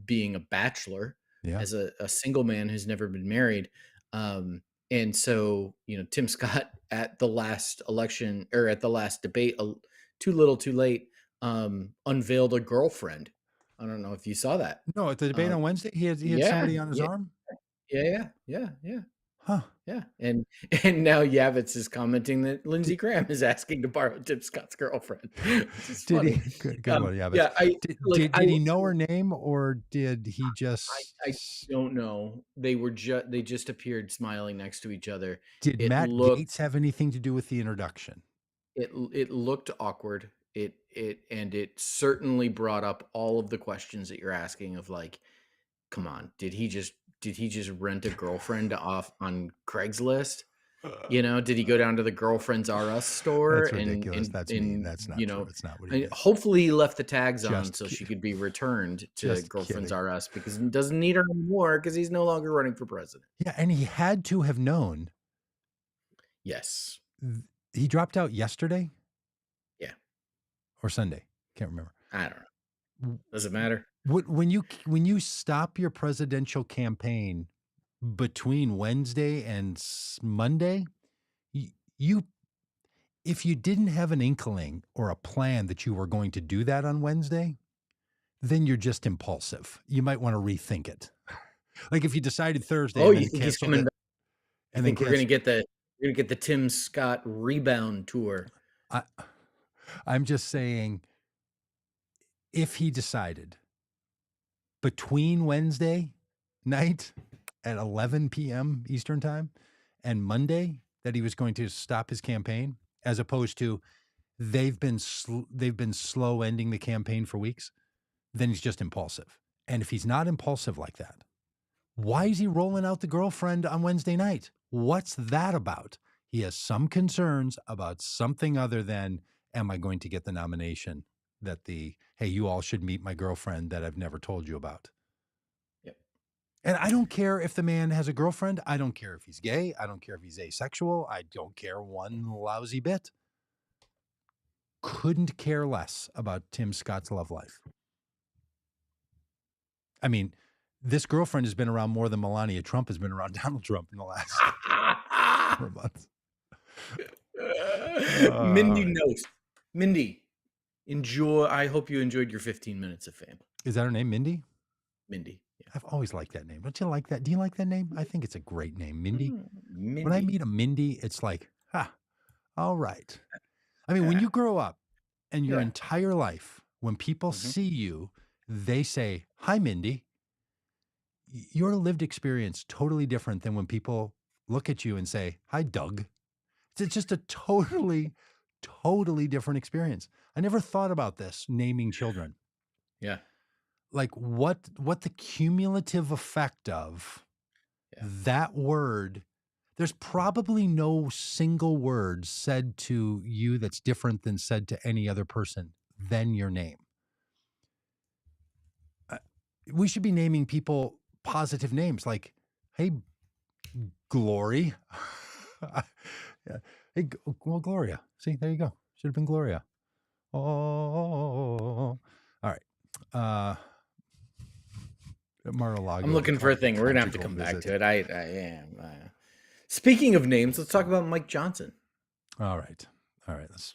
being a bachelor Yeah. as a single man who's never been married. And so, Tim Scott at the last election or at the last debate, too little, too late, unveiled a girlfriend. I don't know if you saw that. No, at the debate Um, on Wednesday, he had yeah, somebody on his yeah, arm. yeah, yeah, yeah, yeah. Huh. Yeah, and now Yavitz is commenting that Lindsey Graham is asking to borrow Tim Scott's girlfriend, which is Did funny. he good one, yeah, but Yeah, I like, did he know her name, or did he I just don't know. They just appeared smiling next to each other. did It Matt looked Gaetz have anything to do with the introduction? it looked awkward. It certainly brought up all of the questions that you're asking of like, come on, did he just rent a girlfriend off on Craigslist? You know, did he go down to the Girlfriends R Us store That's ridiculous, that's mean, and, that's not you true, know, it's not what he I did. hopefully he left the tags on Just so she ki could be returned to just Girlfriends kidding. R Us because he doesn't need her anymore because he's no longer running for president. Yeah, and he had to have known. Yes. Th He dropped out yesterday Yeah. or Sunday? Can't remember. I don't know. W Does it matter? when you stop your presidential campaign between Wednesday and Monday, you if you didn't have an inkling or a plan that you were going to do that on Wednesday, then you're just impulsive. You might want to rethink it. Like if you decided Thursday Oh, and you then think he's canceled coming it back? You and then think cancel we're gonna get the Tim Scott rebound tour? I I'm just saying if he decided between Wednesday night at 11 p.m. Eastern time and Monday that he was going to stop his campaign, as opposed to they've been slow ending the campaign for weeks, then he's just impulsive. And if he's not impulsive like that, why is he rolling out the girlfriend on Wednesday night? What's that about? He has some concerns about something other than, am I going to get the nomination? That hey, you all should meet my girlfriend that I've never told you about. Yep. And I don't care if the man has a girlfriend. I don't care if he's gay. I don't care if he's asexual. I don't care one lousy bit. Couldn't care less about Tim Scott's love life. I mean, this girlfriend has been around more than Melania Trump has been around Donald Trump in the last 4 months. Mindy knows. Mindy, enjoy. I hope you enjoyed your 15 minutes of fame. Is that her name, Mindy? Mindy. Yeah. I've always liked that name. Don't you like that? Do you like that name? I think it's a great name, Mindy. When I Mindy. meet a Mindy, it's like, all right. I mean, when you grow up and your Yeah. entire life, when people see you, they say, "Hi, Mindy." Your lived experience totally different than when people look at you and say, "Hi, Doug." It's just a totally different experience. I never thought about this naming children. Yeah. Like what the cumulative effect of that word. There's probably no single word said to you that's different than said to any other person than your name. We should be naming people positive names like, "Hey, Glory." Yeah. Hey, well, Gloria. See, there you go. Should have been Gloria. Oh, all right. Mar-a-Lago. I'm looking for a thing. We're gonna have to come back to it. I am. Speaking of names, let's talk about Mike Johnson. All right.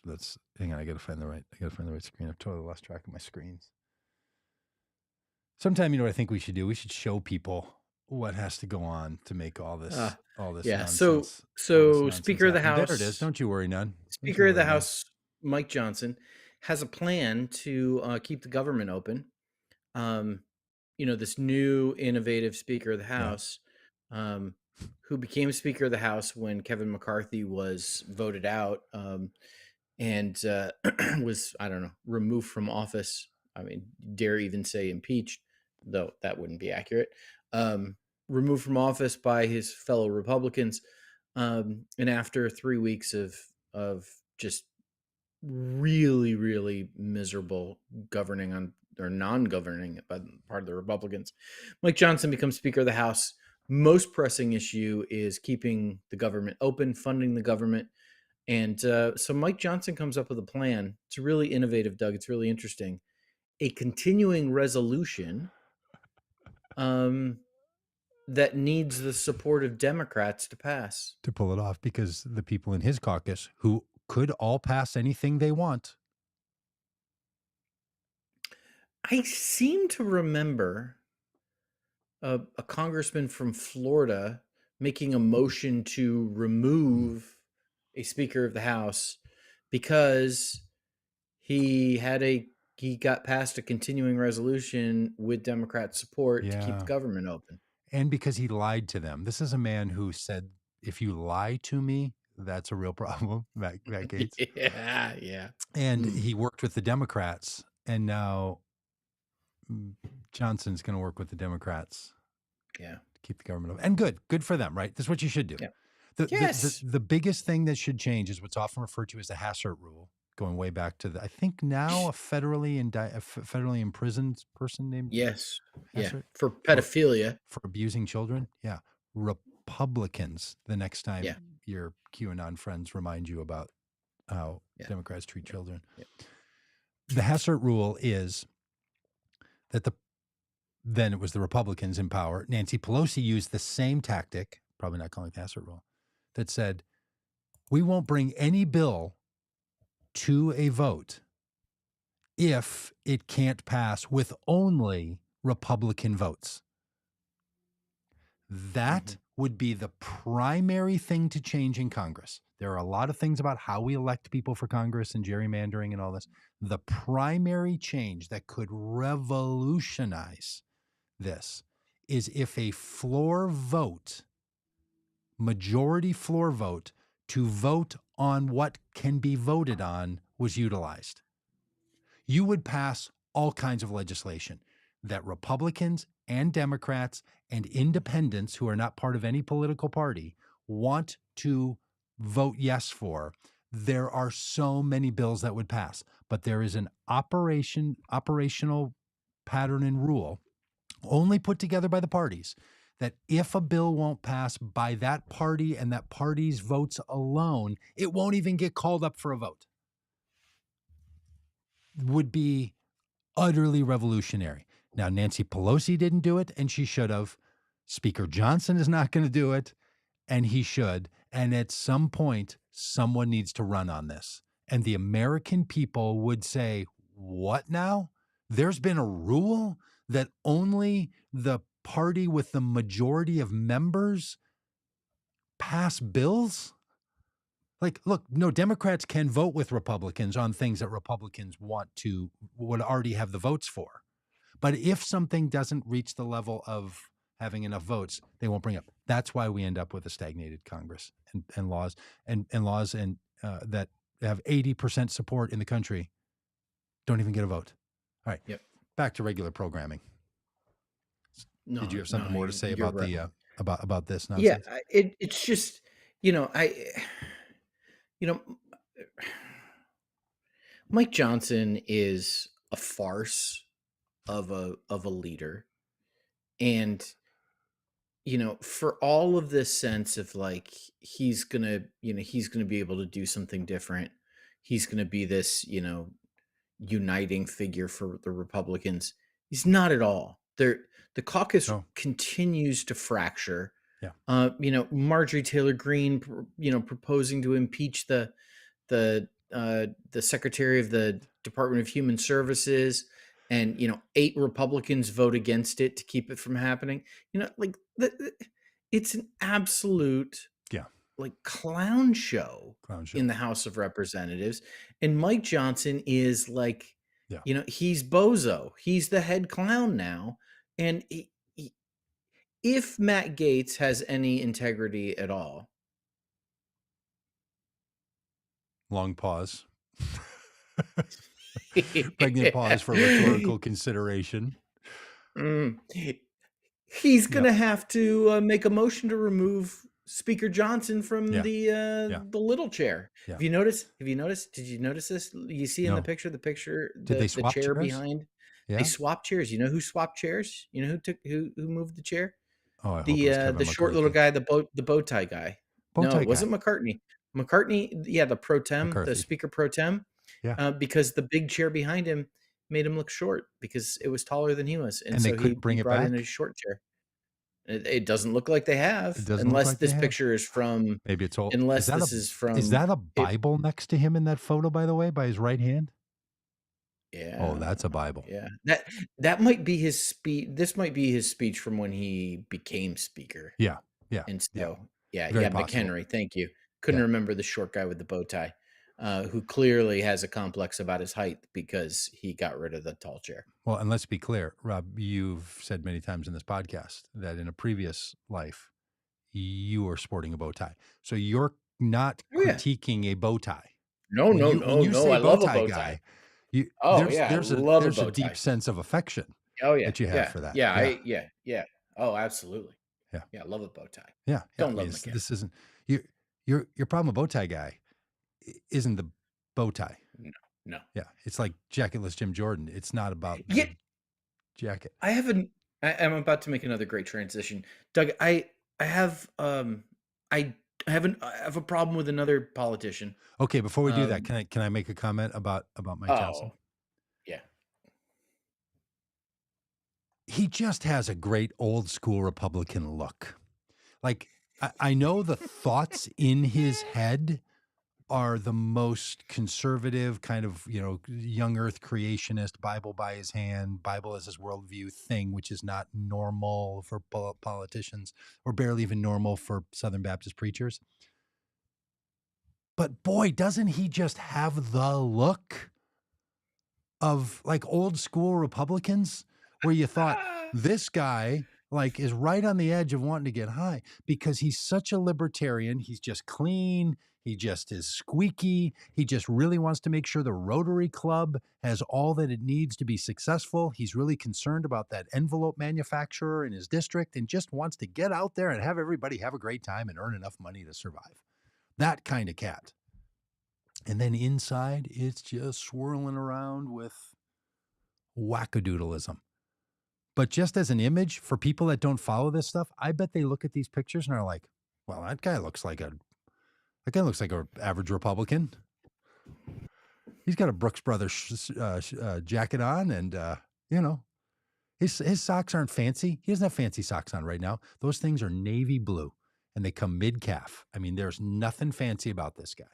Let's hang on. I gotta find the right screen. I've totally lost track of my screens. Sometime, you know what I think we should do? We should show people what has to go on to make all this Yeah. nonsense. So Speaker of the happen. House. There it is. Don't you worry, none. Speaker of the House, Mike Johnson, has a plan to keep the government open. This new innovative Speaker of the House, who became Speaker of the House when Kevin McCarthy was voted out, and was, I don't know, removed from office. I mean, dare even say impeached, though that wouldn't be accurate. Removed from office by his fellow Republicans, and after 3 weeks of just really, really miserable governing on or non-governing by part of the Republicans, Mike Johnson becomes Speaker of the House. Most pressing issue is keeping the government open, funding the government. And so Mike Johnson comes up with a plan. It's really innovative, Doug. It's really interesting. A continuing resolution that needs the support of Democrats to pass. To pull it off, because the people in his caucus, who could all pass anything they want. I seem to remember a congressman from Florida making a motion to remove a Speaker of the House because he got passed a continuing resolution with Democrat support to keep the Yeah. government open. And because he lied to them. This is a man who said, "If you lie to me, that's a real problem," Matt Gaetz. Yeah, yeah. And Mm, he worked with the Democrats, and now Johnson's gonna work with the Democrats yeah, to keep the government open. And good for them, right? That's what you should do. yeah. The Yes. the biggest thing that should change is what's often referred to as the Hassert Rule, going way back to I think now a federally imprisoned person named Yes. Yeah. Hassert For for pedophilia. abusing children. Yeah. Republicans, the next time Yeah. your QAnon friends remind you about how Yeah. Democrats treat Yeah. children. Yeah. The Hassert Rule is that then it was the Republicans in power. Nancy Pelosi used the same tactic, probably not calling it the Hassert Rule, that said, we won't bring any bill to a vote if it can't pass with only Republican votes. That Mhm. would be the primary thing to change in Congress. There are a lot of things about how we elect people for Congress and gerrymandering and all this. The primary change that could revolutionize this is if a majority floor vote to vote on what can be voted on was utilized. You would pass all kinds of legislation that Republicans and Democrats and independents who are not part of any political party want to vote yes for. There are so many bills that would pass, but there is an operational pattern and rule only put together by the parties that if a bill won't pass by that party and that party's votes alone, it won't even get called up for a vote. Would be utterly revolutionary. Now, Nancy Pelosi didn't do it, and she should have. Speaker Johnson is not going to do it, and he should. And at some point, someone needs to run on this. And the American people would say, what now? There's been a rule that only the party with the majority of members pass bills? Like, look, no, Democrats can vote with Republicans on things that Republicans would already have the votes for. But if something doesn't reach the level of having enough votes, they won't bring it up. That's why we end up with a stagnated Congress and laws that have 80% support in the country don't even get a vote. All right, Yep. back to regular programming. Did you No, have something no, more to say you're about right. about this Yeah, nonsense? it's just, you know, you know, Mike Johnson is a farce of a leader, and for all of this sense of like he's gonna be able to do something different. He's gonna be this uniting figure for the Republicans. He's not at all. The caucus No. continues to fracture. Yeah. Marjorie Taylor Greene, proposing to impeach the secretary of the Department of Human Services, and 8 Republicans vote against it to keep it from happening. Like it's an absolute Yeah. like clown show Clown show. in the House of Representatives, and Mike Johnson is like, Yeah. he's bozo. He's the head clown now, and if Matt Gaetz has any integrity at all. Long pause. Pregnant pause for rhetorical consideration. Mm. He's Yeah. gonna have to make a motion to remove Speaker Johnson from Yeah. the little chair. Yeah. Have you noticed? Did you notice this? You see in the No. picture, Did they the swap chair chairs? behind. They Yeah. swapped chairs. You know who swapped chairs? You know who moved the chair? Oh, I hope it was The Kevin short little McCarthy. guy, the bow tie guy. Bow No, tie it guy. wasn't McCartney. McCartney, yeah, the McCarthy. speaker pro tem, Yeah. because the big chair behind him made him look short because it was taller than he was, and And they so couldn't he bring it brought in a back? short chair. It doesn't look like they It have, doesn't look unless like they this have. picture is from Maybe it's old. unless this is Is from that a it. Bible next to him in that photo, by the way, by his right hand? Oh, Yeah, that's a Bible. yeah. That might be his speech. This might be his speech from when he became speaker. Yeah. Yeah, And yeah, so, yeah, very yeah, possible. McHenry, thank you. Couldn't Yeah. remember the short guy with the bow tie, who clearly has a complex about his height because he got rid of the tall chair. Well, and let's be clear, Rob, you've said many times in this podcast that in a previous life, you were sporting a bow tie. So you're not Oh, yeah. critiquing a bow tie. No, When no, you when no, you no, say I bow love a tie bow tie. guy, you Oh, there's yeah, I there's a love a there's a bow deep tie. sense of affection Oh, yeah, that you have yeah, for that. yeah, Yeah. yeah. Oh, absolutely. Yeah. Yeah, love a bow tie. Yeah. Yeah. I Don't mean, love McHenry. this isn't your problem with bow tie guy isn't the bow tie. No, no. Yeah. It's like jacketless Jim Jordan. It's not about Yeah, the jacket. I haven't I'm about to make another great transition. Doug, I have, I I have a problem with another politician. Okay, before we do that, Um, can I make a comment about Mike Johnson? oh, yeah. He just has a great old school Republican look. Like I know the thoughts in his head are the most conservative kind of, young earth creationist, Bible by his hand, Bible as his worldview thing, which is not normal for politicians or barely even normal for Southern Baptist preachers. But boy, doesn't he just have the look of like old school Republicans where you thought Ah, this guy like is right on the edge of wanting to get high because he's such a libertarian. He's just clean. He just is squeaky. He just really wants to make sure the Rotary Club has all that it needs to be successful. He's really concerned about that envelope manufacturer in his district and just wants to get out there and have everybody have a great time and earn enough money to survive. That kind of cat. And then inside, it's just swirling around with wackadoodleism. But just as an image for people that don't follow this stuff, I bet they look at these pictures and are like, "Well, that guy looks like an average Republican. He's got a Brooks Brothers jacket on, and you know, his socks aren't fancy. He doesn't have fancy socks on right now. Those things are navy blue, and they come mid calf. I mean, there's nothing fancy about this guy.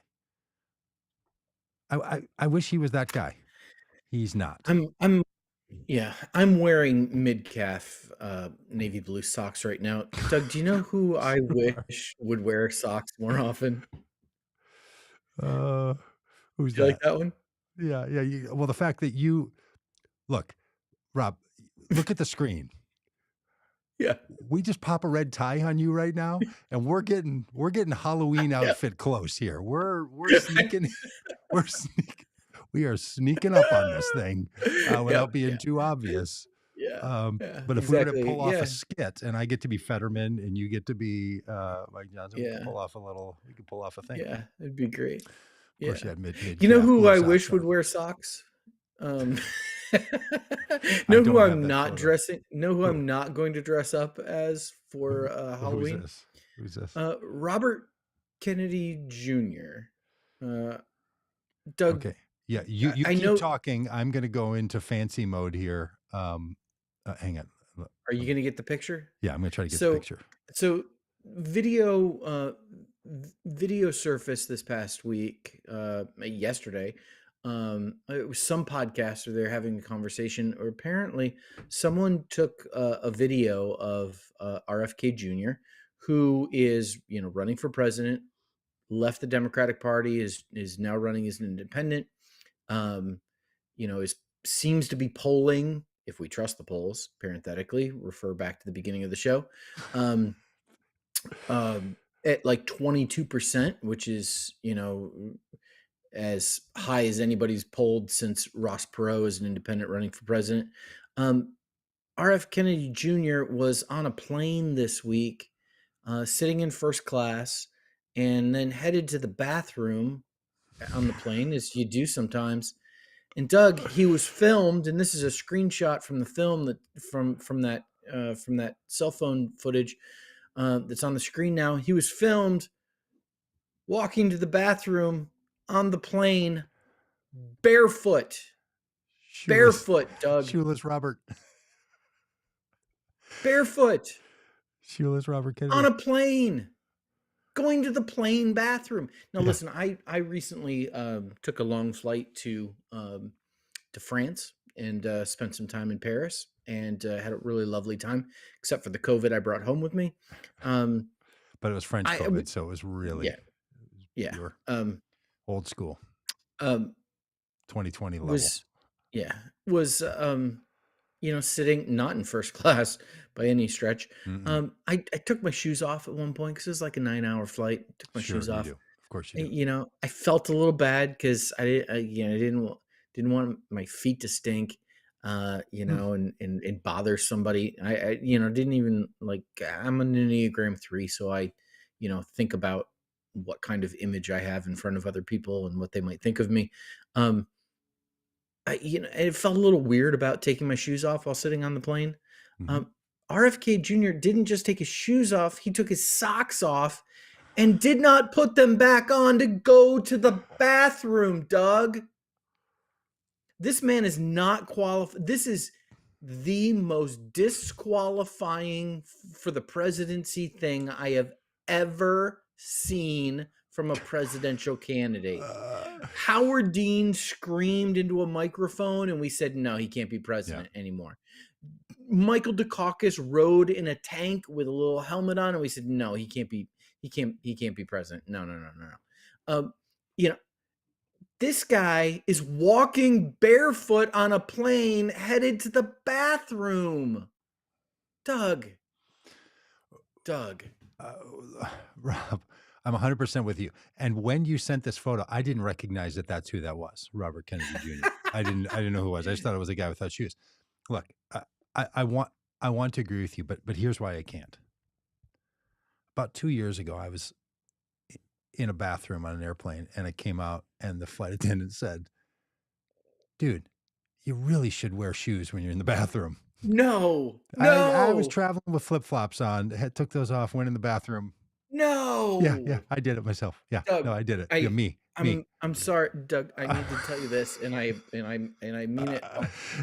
I wish he was that guy. He's not. I'm yeah, I'm wearing mid-calf, navy blue socks right now. Doug, do you know who I wish would wear socks more often? uh, who's Do you like that? that one? Yeah, yeah. Well, the fact that you look, Rob, look at the screen. Yeah, We just pop a red tie on you right now, and we're getting Halloween yeah. outfit close here. We're sneaking, we are sneaking up on this thing Yeah, without being yeah, too obvious. yeah, yeah, But if we were to exactly, pull off a yeah, skit, and I get to be Fetterman, and you get to be Mike Johnson, yeah, we could pull off a thing. yeah, it'd be great. Of course, you Yeah. had mid You know calf who blue I socks wish would on. wear socks? Um, I know who don't have I'm that not photo. dressing know who Who? I'm not going to dress up as for, Who's Halloween? this? Who's this? Robert Kennedy Jr. Uh, Doug, Okay. Yeah, you I keep know talking. I'm gonna go into fancy mode here. Hang on. are you gonna get the picture? Yeah, I'm gonna try to get the So picture. so video, video surfaced this past week, yesterday. It was some podcaster there having a conversation, or apparently someone took a video of RFK Jr., who is running for president, left the Democratic Party, is now running as an independent. Um, is seems to be polling, if we trust the polls, parenthetically, refer back to the beginning of the show, um, at like 22%, which is, as high as anybody's polled since Ross Perot as an independent running for president. RF Kennedy Jr. was on a plane this week, sitting in first class, and then headed to the bathroom on the plane, as you do sometimes. And Doug, he was filmed, and this is a screenshot from the film that from that cell phone footage that's on the screen now. He was filmed walking to the bathroom on the plane, barefoot, Shoeless, barefoot, Doug, shoeless Robert, barefoot shoeless Robert on Kennedy. a plane, going to the plane bathroom. Now, Yeah. listen, I recently took a long flight to France and spent some time in Paris and had a really lovely time, except for the COVID I brought home with me. But it was French I COVID, so it was really yeah, yeah. pure old school Um, 2020 level. was yeah, was, sitting not in first class by any stretch. Mm-mm. I took my shoes off at one point because it was like a 9-hour flight. Took my Sure, shoes you off. do. Of course you do. I felt a little bad because I didn't want my feet to stink, Mm. and bother somebody. Didn't even like. I'm an Enneagram 3, so I, think about what kind of image I have in front of other people and what they might think of me. Um, it felt a little weird about taking my shoes off while sitting on the plane. Mm-hmm. Um, RFK Jr. didn't just take his shoes off; he took his socks off and did not put them back on to go to the bathroom, Doug. This man is not qualified. This is the most disqualifying for the presidency thing I have ever seen from a presidential candidate. Uh, Howard Dean screamed into a microphone and we said, no, he can't be yeah. president anymore. Michael Dukakis rode in a tank with a little helmet on and we said, no, he can't be president. No. Um, you know, this guy is walking barefoot on a plane headed to the bathroom. Doug. Rob, I'm 100% with you. And when you sent this photo, I didn't recognize that that's who that was, Robert Kennedy Jr. I didn't know who it was. I just thought it was a guy without shoes. Look, I want to agree with you, but here's why I can't. About 2 years ago, I was in a bathroom on an airplane, and I came out, and the flight attendant said, "Dude, you really should wear shoes when you're in the bathroom." No. I was traveling with flip flops on, took those off, went in the bathroom. Yeah, No. I did it myself. Yeah, Doug, no, I did it. Yeah, me. I'm sorry, Doug. I need to tell you this, and I mean it.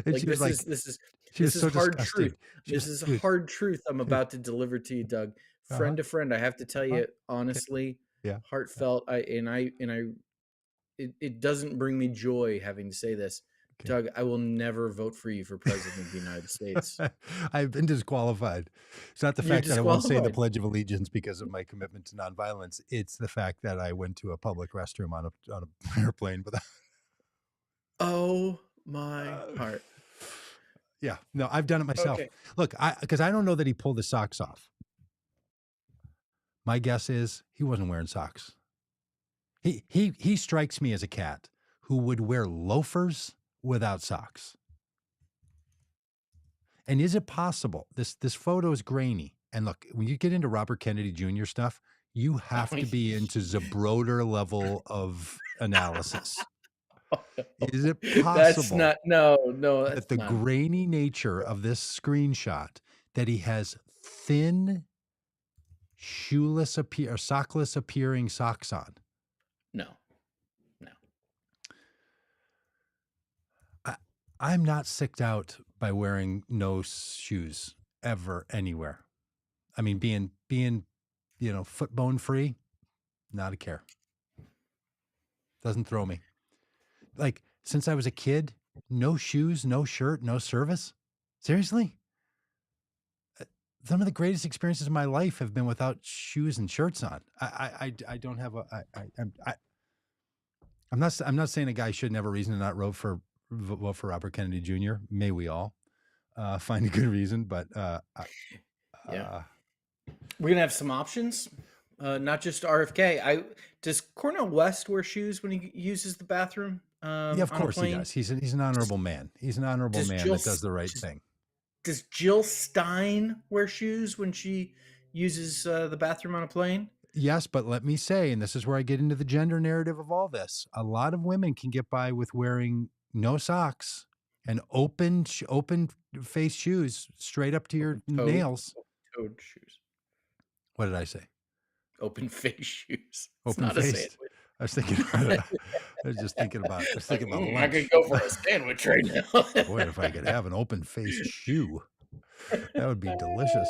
And Like she was like, she was this is so hard disgusted. truth. She This was, is dude, hard truth I'm dude, about to deliver to you, Doug. uh-huh, Friend to friend, I have to tell uh-huh, you okay, honestly, yeah, yeah, heartfelt. It doesn't bring me joy having to say this, okay. Doug. I will never vote for you for president of the United States. I've been disqualified. It's not the You're fact that I won't say the disqualified. Pledge of Allegiance because of my commitment to nonviolence. It's the fact that I went to a public restroom on an airplane without. Oh my Uh, heart. yeah, no, I've done it myself. Okay. Look, because I don't know that he pulled his socks off. My guess is he wasn't wearing socks. He strikes me as a cat who would wear loafers without socks. And is it possible? This photo is grainy. And look, when you get into Robert Kennedy Jr. stuff, you have to be into Zabroder level of analysis. Is it That's possible not no, that that's the not grainy nature of this screenshot that he has thin, shoeless or sockless appearing socks on? no, no. I'm not sicked out by wearing no shoes ever anywhere. I mean, being foot bone free, not a care. Doesn't throw me. Like since I was a kid, no shoes, no shirt, no service. Seriously? Some of the greatest experiences of my life have been without shoes and shirts on. I don't have I'm not saying a guy shouldn't have a reason to not vote for Robert Kennedy Jr. May we all find a good reason, but Yeah. We're gonna have some options. Not just RFK. Does Cornel West wear shoes when he uses the bathroom yeah, of on a course he plane? does. He's an honorable man. He's an honorable Does man Jill that does the right thing. does Jill Stein wear shoes when she uses the bathroom on a plane? Yes, but let me say, and this is where I get into the gender narrative of all this, a lot of women can get by with wearing no socks and open face shoes straight up to your nails. Toed shoes. What did I say? Open face shoes. It's Open not a faced. sandwich. I was thinking I was just thinking about I could lunch. go for a sandwich right now. Boy, if I could have an open faced shoe, that would be delicious.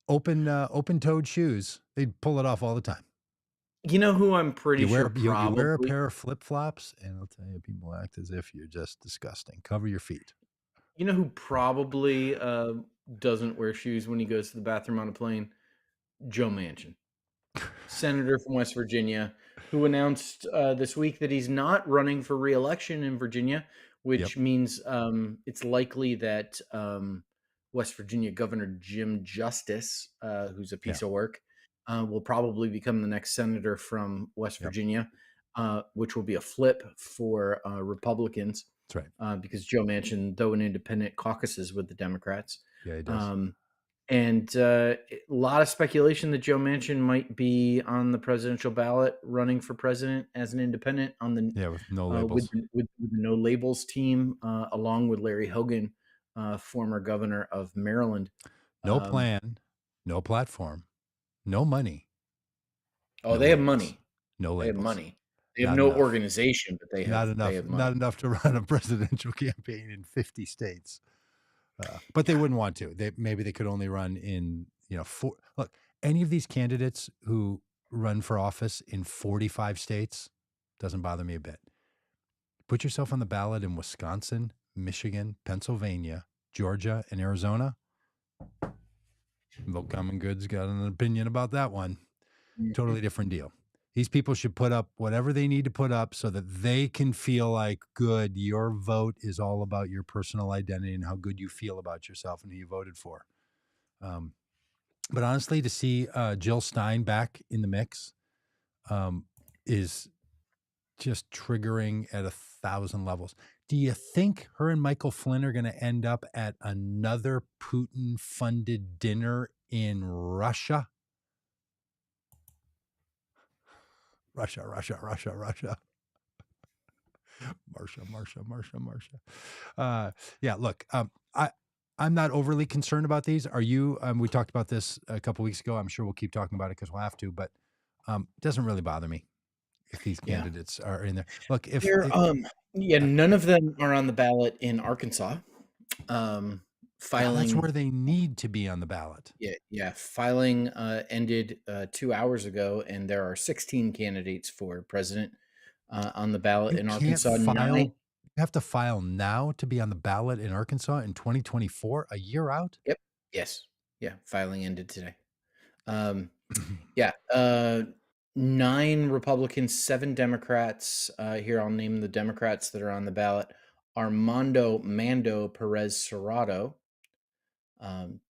Open toed shoes. They'd pull it off all the time. You know who I'm pretty You wear sure you wear a probably pair of flip flops, and I'll tell you, people act as if you're just disgusting. Cover your feet. you know who probably doesn't wear shoes when he goes to the bathroom on a plane? Joe Manchin, senator from West Virginia, who announced this week that he's not running for re-election in Virginia, Yep. which means it's likely that West Virginia Governor Jim Justice, who's a Yeah. piece of work, will probably become the next senator from West Yep. Virginia, which will be a flip for Republicans That's right. because Joe Manchin, though an independent, caucuses with the Democrats. Yeah, he does. Um, and a lot of speculation that Joe Manchin might be on the presidential ballot, running for president as an independent on the Yeah, with no with, labels. with the No Labels team, along with Larry Hogan, former governor of Maryland. No Um, plan, no platform, no money, oh, no they have labels. money. No They have labels. money. They have Not no enough. organization, but Not they enough. have money. Not enough to run a presidential campaign in 50 states. But they Yeah, wouldn't want to. Maybe they could only run in, four. Look, any of these candidates who run for office in 45 states doesn't bother me a bit. Put yourself on the ballot in Wisconsin, Michigan, Pennsylvania, Georgia, and Arizona. Vote Common Good's got an opinion about that one. mhm. Totally different deal. These people should put up whatever they need to put up so that they can feel like, good, your vote is all about your personal identity and how good you feel about yourself and who you voted for. Um, but honestly, to see Jill Stein back in the mix is just triggering at 1,000 levels. Do you think her and Michael Flynn are going to end up at another Putin-funded dinner in Russia? Russia, Russia, Russia, Russia. Marsha. Yeah, look, I'm not overly concerned about these. Are you? We talked about this a couple weeks ago. I'm sure we'll keep talking about it because we'll have to. But it doesn't really bother me if these Yeah. candidates are in there. Look, if They're, yeah, uh, none of them are on the ballot in Arkansas. Um, that's filing where they need to be on the ballot. Yeah, filing ended 2 hours ago, and there are 16 candidates for president on the ballot You in can't Arkansas. 9. file. You have to file now to be on the ballot in Arkansas in 2024, a year out. Yep. Yes. Yeah. Filing ended today. Yeah. 9 Republicans, 7 Democrats. Here, I'll name the Democrats that are on the ballot: Armando Mando Perez Serrato, um,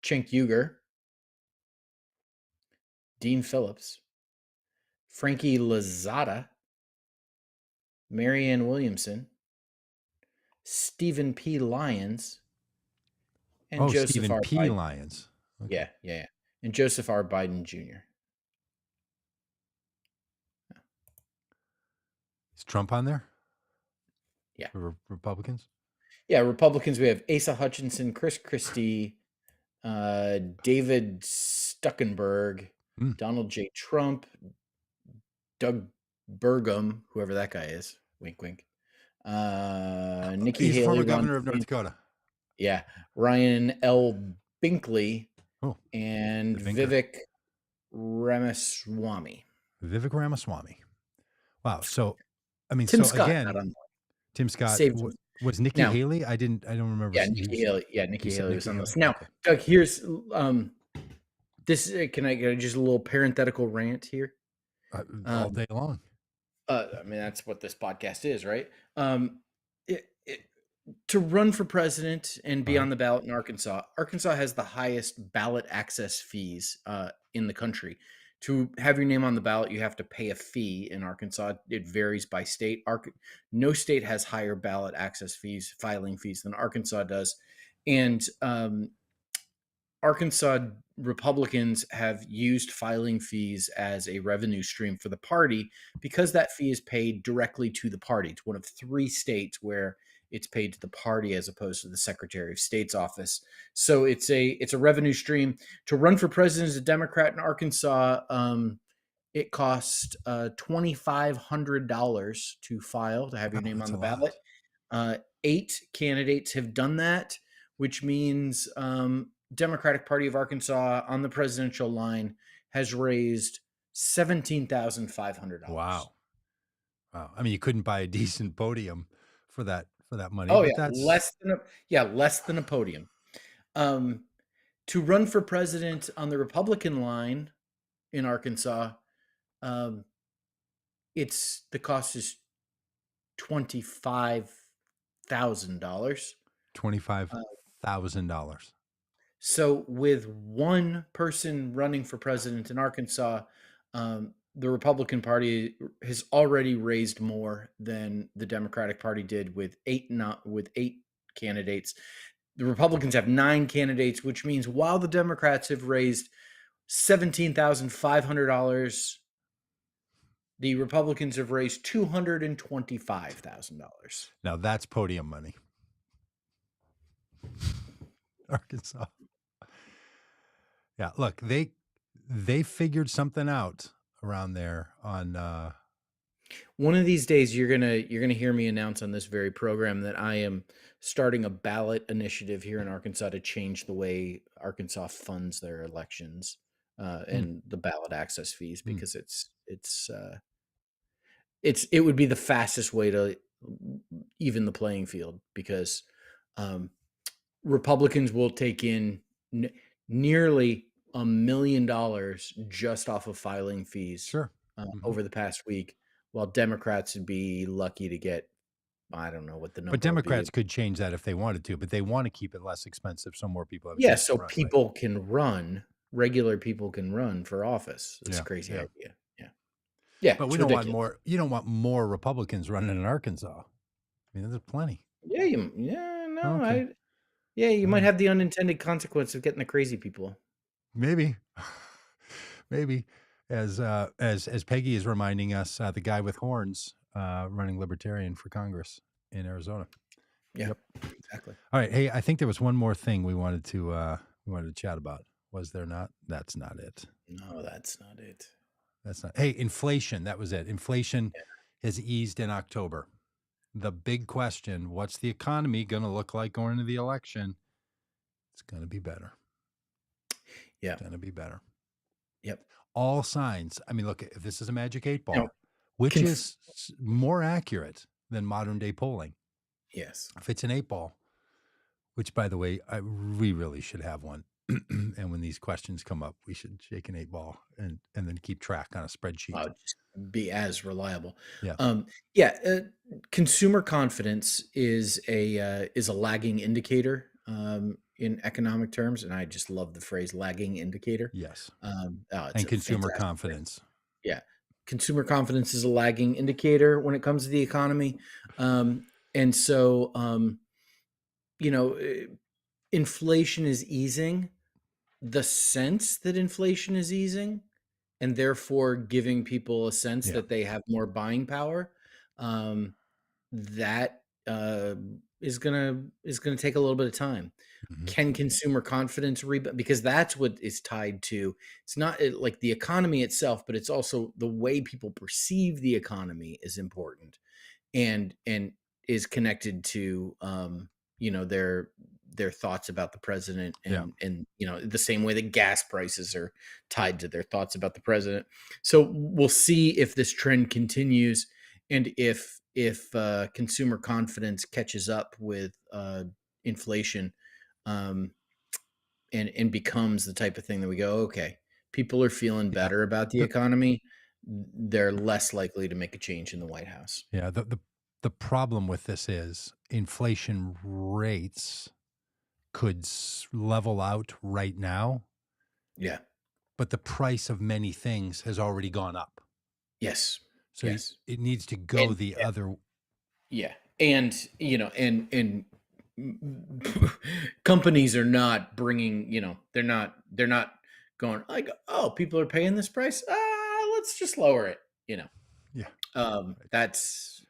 Cenk Uygur, Dean Phillips, Frankie Lozada, Marianne Williamson, Stephen P. Lyons, and Oh, Joseph Stephen R. P. Biden. Lyons. Okay, Yeah. And Joseph R. Biden Jr. is Trump on there Yeah. for Republicans? Yeah. Republicans, we have Asa Hutchinson, Chris Christie, David Stuckenberg, Hmm. Donald J. Trump, Doug Burgum, whoever that guy is. Wink, wink. Nikki He's Haley, former Ron governor of North DeSantis, Dakota. yeah, Ryan L. Binkley, Oh, and the Binker. Vivek Ramaswamy. Vivek Ramaswamy. Wow. So, I mean, Tim so Scott got again, on. Tim Scott Saved him. was Nikki Now, Haley. I don't remember. yeah, Nikki Haley. Yeah, You Nikki said Haley was Nikki on Haley. this. Now, Okay. Doug, here's this. Can I get just a little parenthetical rant here? All Um, day long. I mean, that's what this podcast is, right? It, to run for president and be Uh-huh. on the ballot in Arkansas, Arkansas has the highest ballot access fees in the country. To have your name on the ballot, you have to pay a fee in Arkansas. It varies by state. No state has higher ballot access fees, filing fees than Arkansas does. And Arkansas Republicans have used filing fees as a revenue stream for the party because that fee is paid directly to the party. It's one of 3 states where it's paid to the party as opposed to the Secretary of State's office. So it's a revenue stream. To run for president as a Democrat in Arkansas, it costs $2,500 to file to have your Wow, name that's on a the ballot. lot. 8 candidates have done that, which means Democratic Party of Arkansas on the presidential line has raised $17,500. Wow. Wow. I mean, you couldn't buy a decent podium for that money, Oh but yeah, that's less than a podium. Um, to run for president on the Republican line in Arkansas, um, it's the cost is $25,000. $25,000. So with one person running for president in Arkansas, the Republican Party has already raised more than the Democratic Party did with eight candidates. The Republicans have 9 candidates, which means while the Democrats have raised $17,500, the Republicans have raised $225,000. Now that's podium money. Arkansas. Yeah, look, they figured something out around there on one of these days you're gonna hear me announce on this very program that I am starting a ballot initiative here in Arkansas to change the way Arkansas funds their elections and the ballot access fees, because it would be the fastest way to even the playing field, because um, Republicans will take in nearly $1 million just off of filing fees sure. over the past week, while Democrats would be lucky to get, I don't know what the But number would be. Democrats could change that if they wanted to, but they want to keep it less expensive so more people have a Yeah, chance so to run, right? people can run, regular people can run for office. It's a Yeah, crazy yeah. idea. Yeah. Yeah, But it's we don't want ridiculous. more. You don't want more Republicans running in Arkansas. I mean, there's plenty. Yeah, no, Okay. you All might right. have the unintended consequence of getting the crazy people. Maybe, maybe as Peggy is reminding us, the guy with horns running Libertarian for Congress in Arizona. Yeah, Yep. exactly. All right. Hey, I think there was one more thing we wanted to chat about. Was there not? That's not it. No, that's not it. That's not. Hey, inflation. That was it. Inflation Yeah. has eased in October. The big question: what's the economy going to look like going into the election? It's going to be better. Yeah. It's going to be better. Yep. All signs. I mean, look, if this is a magic 8 ball, Now, which is more accurate than modern day polling. Yes. If it's an 8 ball, which by the way, we really should have one. And when these questions come up, we should shake an 8 ball and then keep track on a spreadsheet. Just be as reliable. Yeah. Consumer confidence is a lagging indicator in economic terms, and I just love the phrase "lagging indicator." Yes. It's And a consumer fantastic phrase. confidence. Yeah, consumer confidence is a lagging indicator when it comes to the economy, and so inflation is easing. The sense that inflation is easing, and therefore giving people a sense Yeah. that they have more buying power, that is gonna take a little bit of time. Mhm. Can consumer confidence rebound? Because that's what is tied to. It's not like the economy itself, but it's also the way people perceive the economy is important, and is connected to their thoughts about the president, Yeah. and the same way that gas prices are tied to their thoughts about the president. So we'll see if this trend continues, and if consumer confidence catches up with inflation, um, and becomes the type of thing that we go, okay, people are feeling Yeah. better about the economy, they're less likely to make a change in the White House. Yeah. The problem with this is inflation rates could level out right now, Yeah. but the price of many things has already gone up. Yes. So Yes. it needs to go And the other. yeah. And companies are not bringing, they're not going like, oh, people are paying this price. Let's just lower it. Yeah. Right. That's,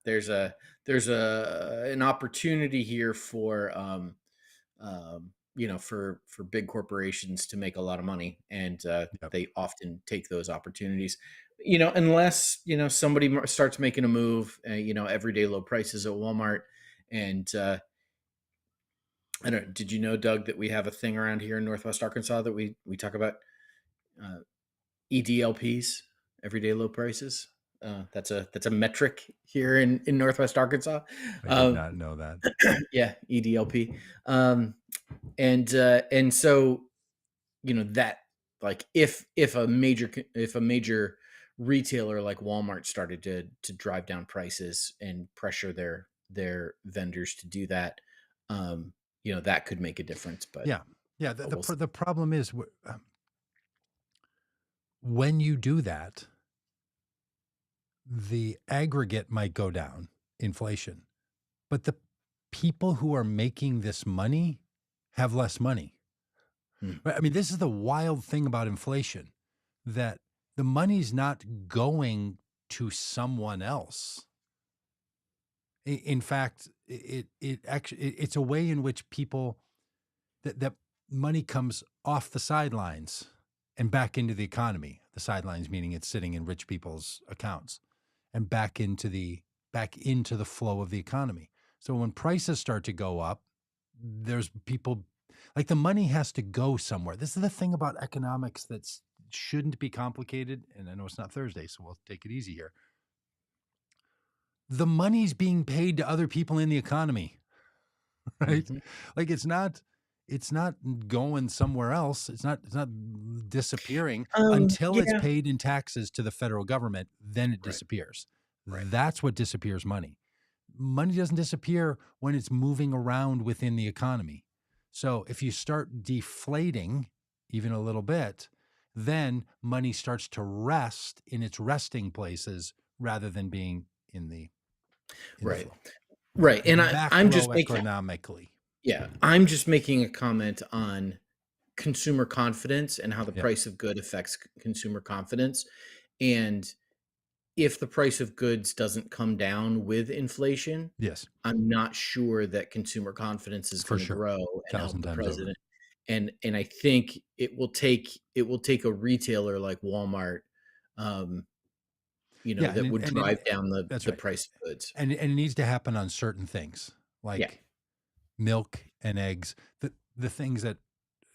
there's an opportunity here for for big corporations to make a lot of money, and Yep. they often take those opportunities. Unless somebody starts making a move. Everyday low prices at Walmart, and I don't. Did you know, Doug, that we have a thing around here in Northwest Arkansas that we talk about uh, EDLPs, everyday low prices. That's a metric here in Northwest Arkansas. I did not know that. Yeah, EDLP. And so that like if a major retailer like Walmart started to drive down prices and pressure their vendors to do that, that could make a difference. But Yeah. Yeah. The, the, we'll see. pr- the problem is when you do that, the aggregate might go down, inflation, but the people who are making this money have less money. Mm, Right? I mean, this is the wild thing about inflation, that the money's not going to someone else. In fact, it's a way in which people that money comes off the sidelines and back into the economy. The sidelines meaning it's sitting in rich people's accounts and back into the flow of the economy. So when prices start to go up, there's people, like, the money has to go somewhere. This is the thing about economics that shouldn't be complicated. And I know it's not Thursday, so we'll take it easy here. The money's being paid to other people in the economy, right? mhm. Like, it's not going somewhere else. It's not disappearing until it's Yeah. paid in taxes to the federal government. Then it Right. disappears. Right. That's what disappears money. Money doesn't disappear when it's moving around within the economy. So if you start deflating even a little bit, then money starts to rest in its resting places rather than being in the Right. flow. Right. And I'm just making Macroeconomically. yeah, I'm just making a comment on consumer confidence and how the Yep. price of good affects consumer confidence. And if the price of goods doesn't come down with inflation, Yes, I'm not sure that consumer confidence is for going to sure. grow and help 1,000 the times over. president. And I think it will take a retailer like Walmart, um, Yeah, that would drive down that's the right. price of goods. And it needs to happen on certain things, Yeah, like milk and eggs. The things that,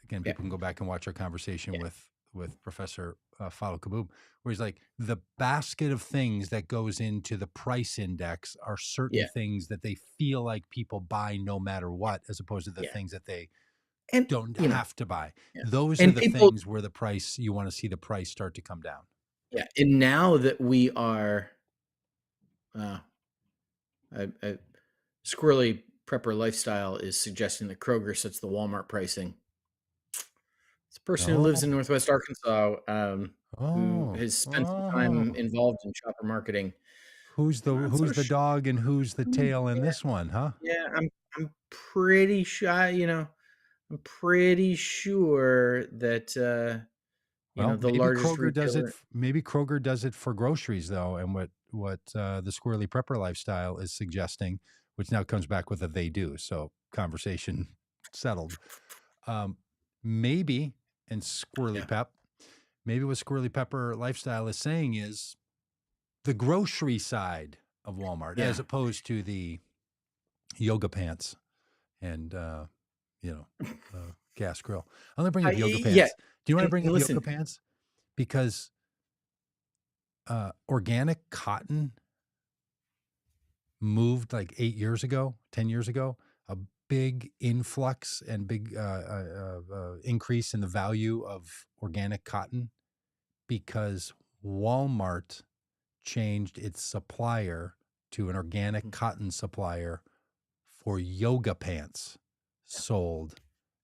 again, yeah, people can go back and watch our conversation yeah, with Professor Fadl Kaboom, where he's like, the basket of things that goes into the price index are certain yeah, things that they feel like people buy no matter what, as opposed to the yeah. things that they And don't you know, have to buy. yeah. Those are And the people, things where you want to see the price start to come down. yeah. And now that we are, uh, I Squirrely Prepper Lifestyle is suggesting that Kroger sets the Walmart pricing. It's a person who lives in Oh, Northwest Arkansas, who oh, has spent some time oh. involved in shopper marketing. Who's the Not so who's the sure. dog and who's the tail in this one, huh? Yeah, I'm pretty sure. I'm pretty sure that Well, the largest retailer. Maybe Kroger does it for groceries, though, and what the Squirrely Prepper Lifestyle is suggesting, which now comes back with a they do. So conversation settled. Um, maybe and Squirrely Yeah, Pep, maybe what Squirrely Pepper Lifestyle is saying is the grocery side of Walmart, as yeah. opposed to the yoga pants and you know gas grill. I'm gonna bring up yoga Yeah, pants. Do you want to bring and up yoga listen. pants? Because organic cotton moved like 8 years ago, 10 years ago, a big influx and big increase in the value of organic cotton because Walmart changed its supplier to an organic Mhm. cotton supplier for yoga pants Yeah. sold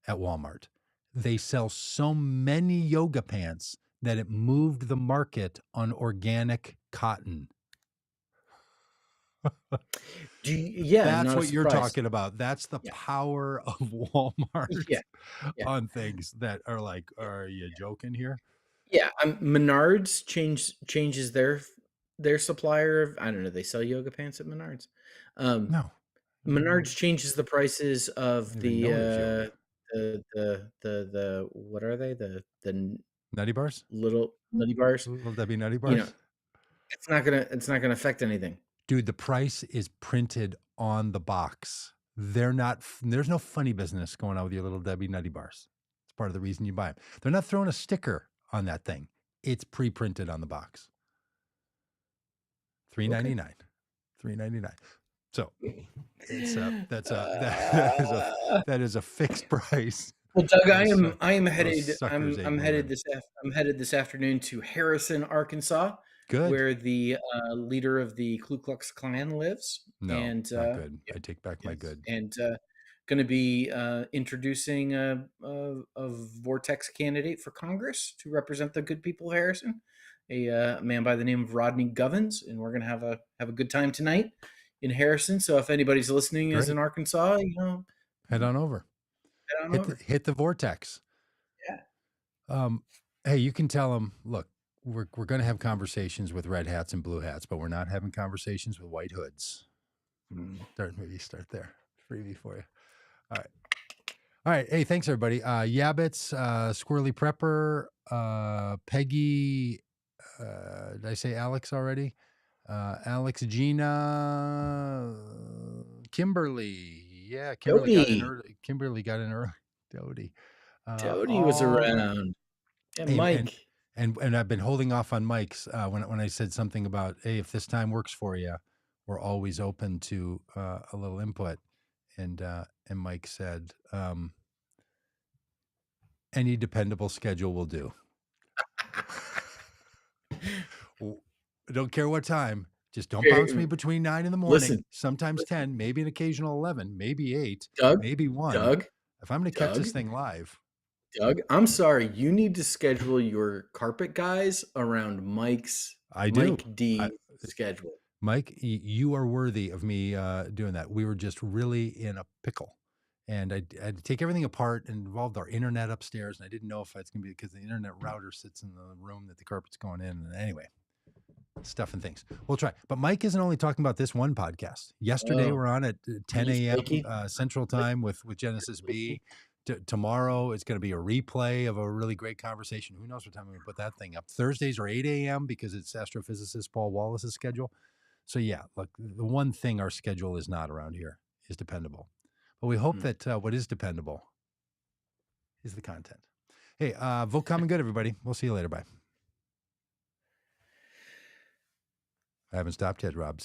at Walmart. They sell so many yoga pants that it moved the market on organic cotton. Yeah, That's not a what you're surprise. talking about. That's the Yeah, power of Walmart yeah, yeah, on things that are like, yeah, "Are you joking here?" yeah. Menards changes their supplier of, I don't know. They sell yoga pants at Menards. Um, No. Menards changes the prices I of don't even know there's yoga. the what are they? The Nutty bars? little nutty bars. Will that be nutty You know, bars? it's not gonna affect anything. Dude, the price is printed on the box. They're not there's no funny business going on with your little Debbie Nutty bars. It's part of the reason you buy them. They're not throwing a sticker on that thing. It's pre-printed on the box. Okay. 3.99. 3.99. So, it's that's a that is a Uh, that is a fixed price. Well, Doug, Those suckers ain't moving. I'm headed this afternoon to Harrison, Arkansas, Good. where the leader of the Ku Klux Klan lives, No, and not good. yeah, I take back my yes, good. and going to be introducing a Vortex candidate for Congress to represent the good people of Harrison, a man by the name of Rodney Govins, and we're going to have a good time tonight in Harrison. So if anybody's listening is in Great. Arkansas, Head on over. head on over. Hit the vortex. Yeah. Hey, you can tell them, look, we're going to have conversations with red hats and blue hats, but we're not having conversations with white hoods. Start there. Freebie for you. All right. All right. Hey, thanks everybody. Yabbits, Squirrely Prepper, Peggy, did I say Alex already? Alex, Gina, Kimberly. Yeah, Kimberly got in early. Dodie. Dodie was around. Yeah, Mike. And I've been holding off on Mike's when I said something about, hey, if this time works for you, we're always open to a little input. And Mike said, any dependable schedule will do. Don't care what time. Just don't bounce me between 9 in the morning, sometimes 10, maybe an occasional 11, maybe 8, maybe 1. Doug, if I'm going to catch this thing live. Doug, I'm sorry. You need to schedule your carpet guys around Mike's Mike D schedule. Mike, you are worthy of me doing that. We were just really in a pickle. And I had to take everything apart and involved our internet upstairs. And I didn't know if it's going to be because the internet router sits in the room that the carpet's going in. And anyway, stuff and things. We'll try. But Mike isn't only talking about this one podcast. Yesterday, we're on at 10 a.m. Central Time with Genesis B. Tomorrow, it's going to be a replay of a really great conversation. Who knows what time we put that thing up. Thursdays are 8 a.m. because it's astrophysicist Paul Wallace's schedule. So yeah, look, the one thing our schedule is not around here is dependable. But we hope that what is dependable is the content. Hey, vote common good, everybody. We'll see you later. Bye. I haven't stopped yet, Rob.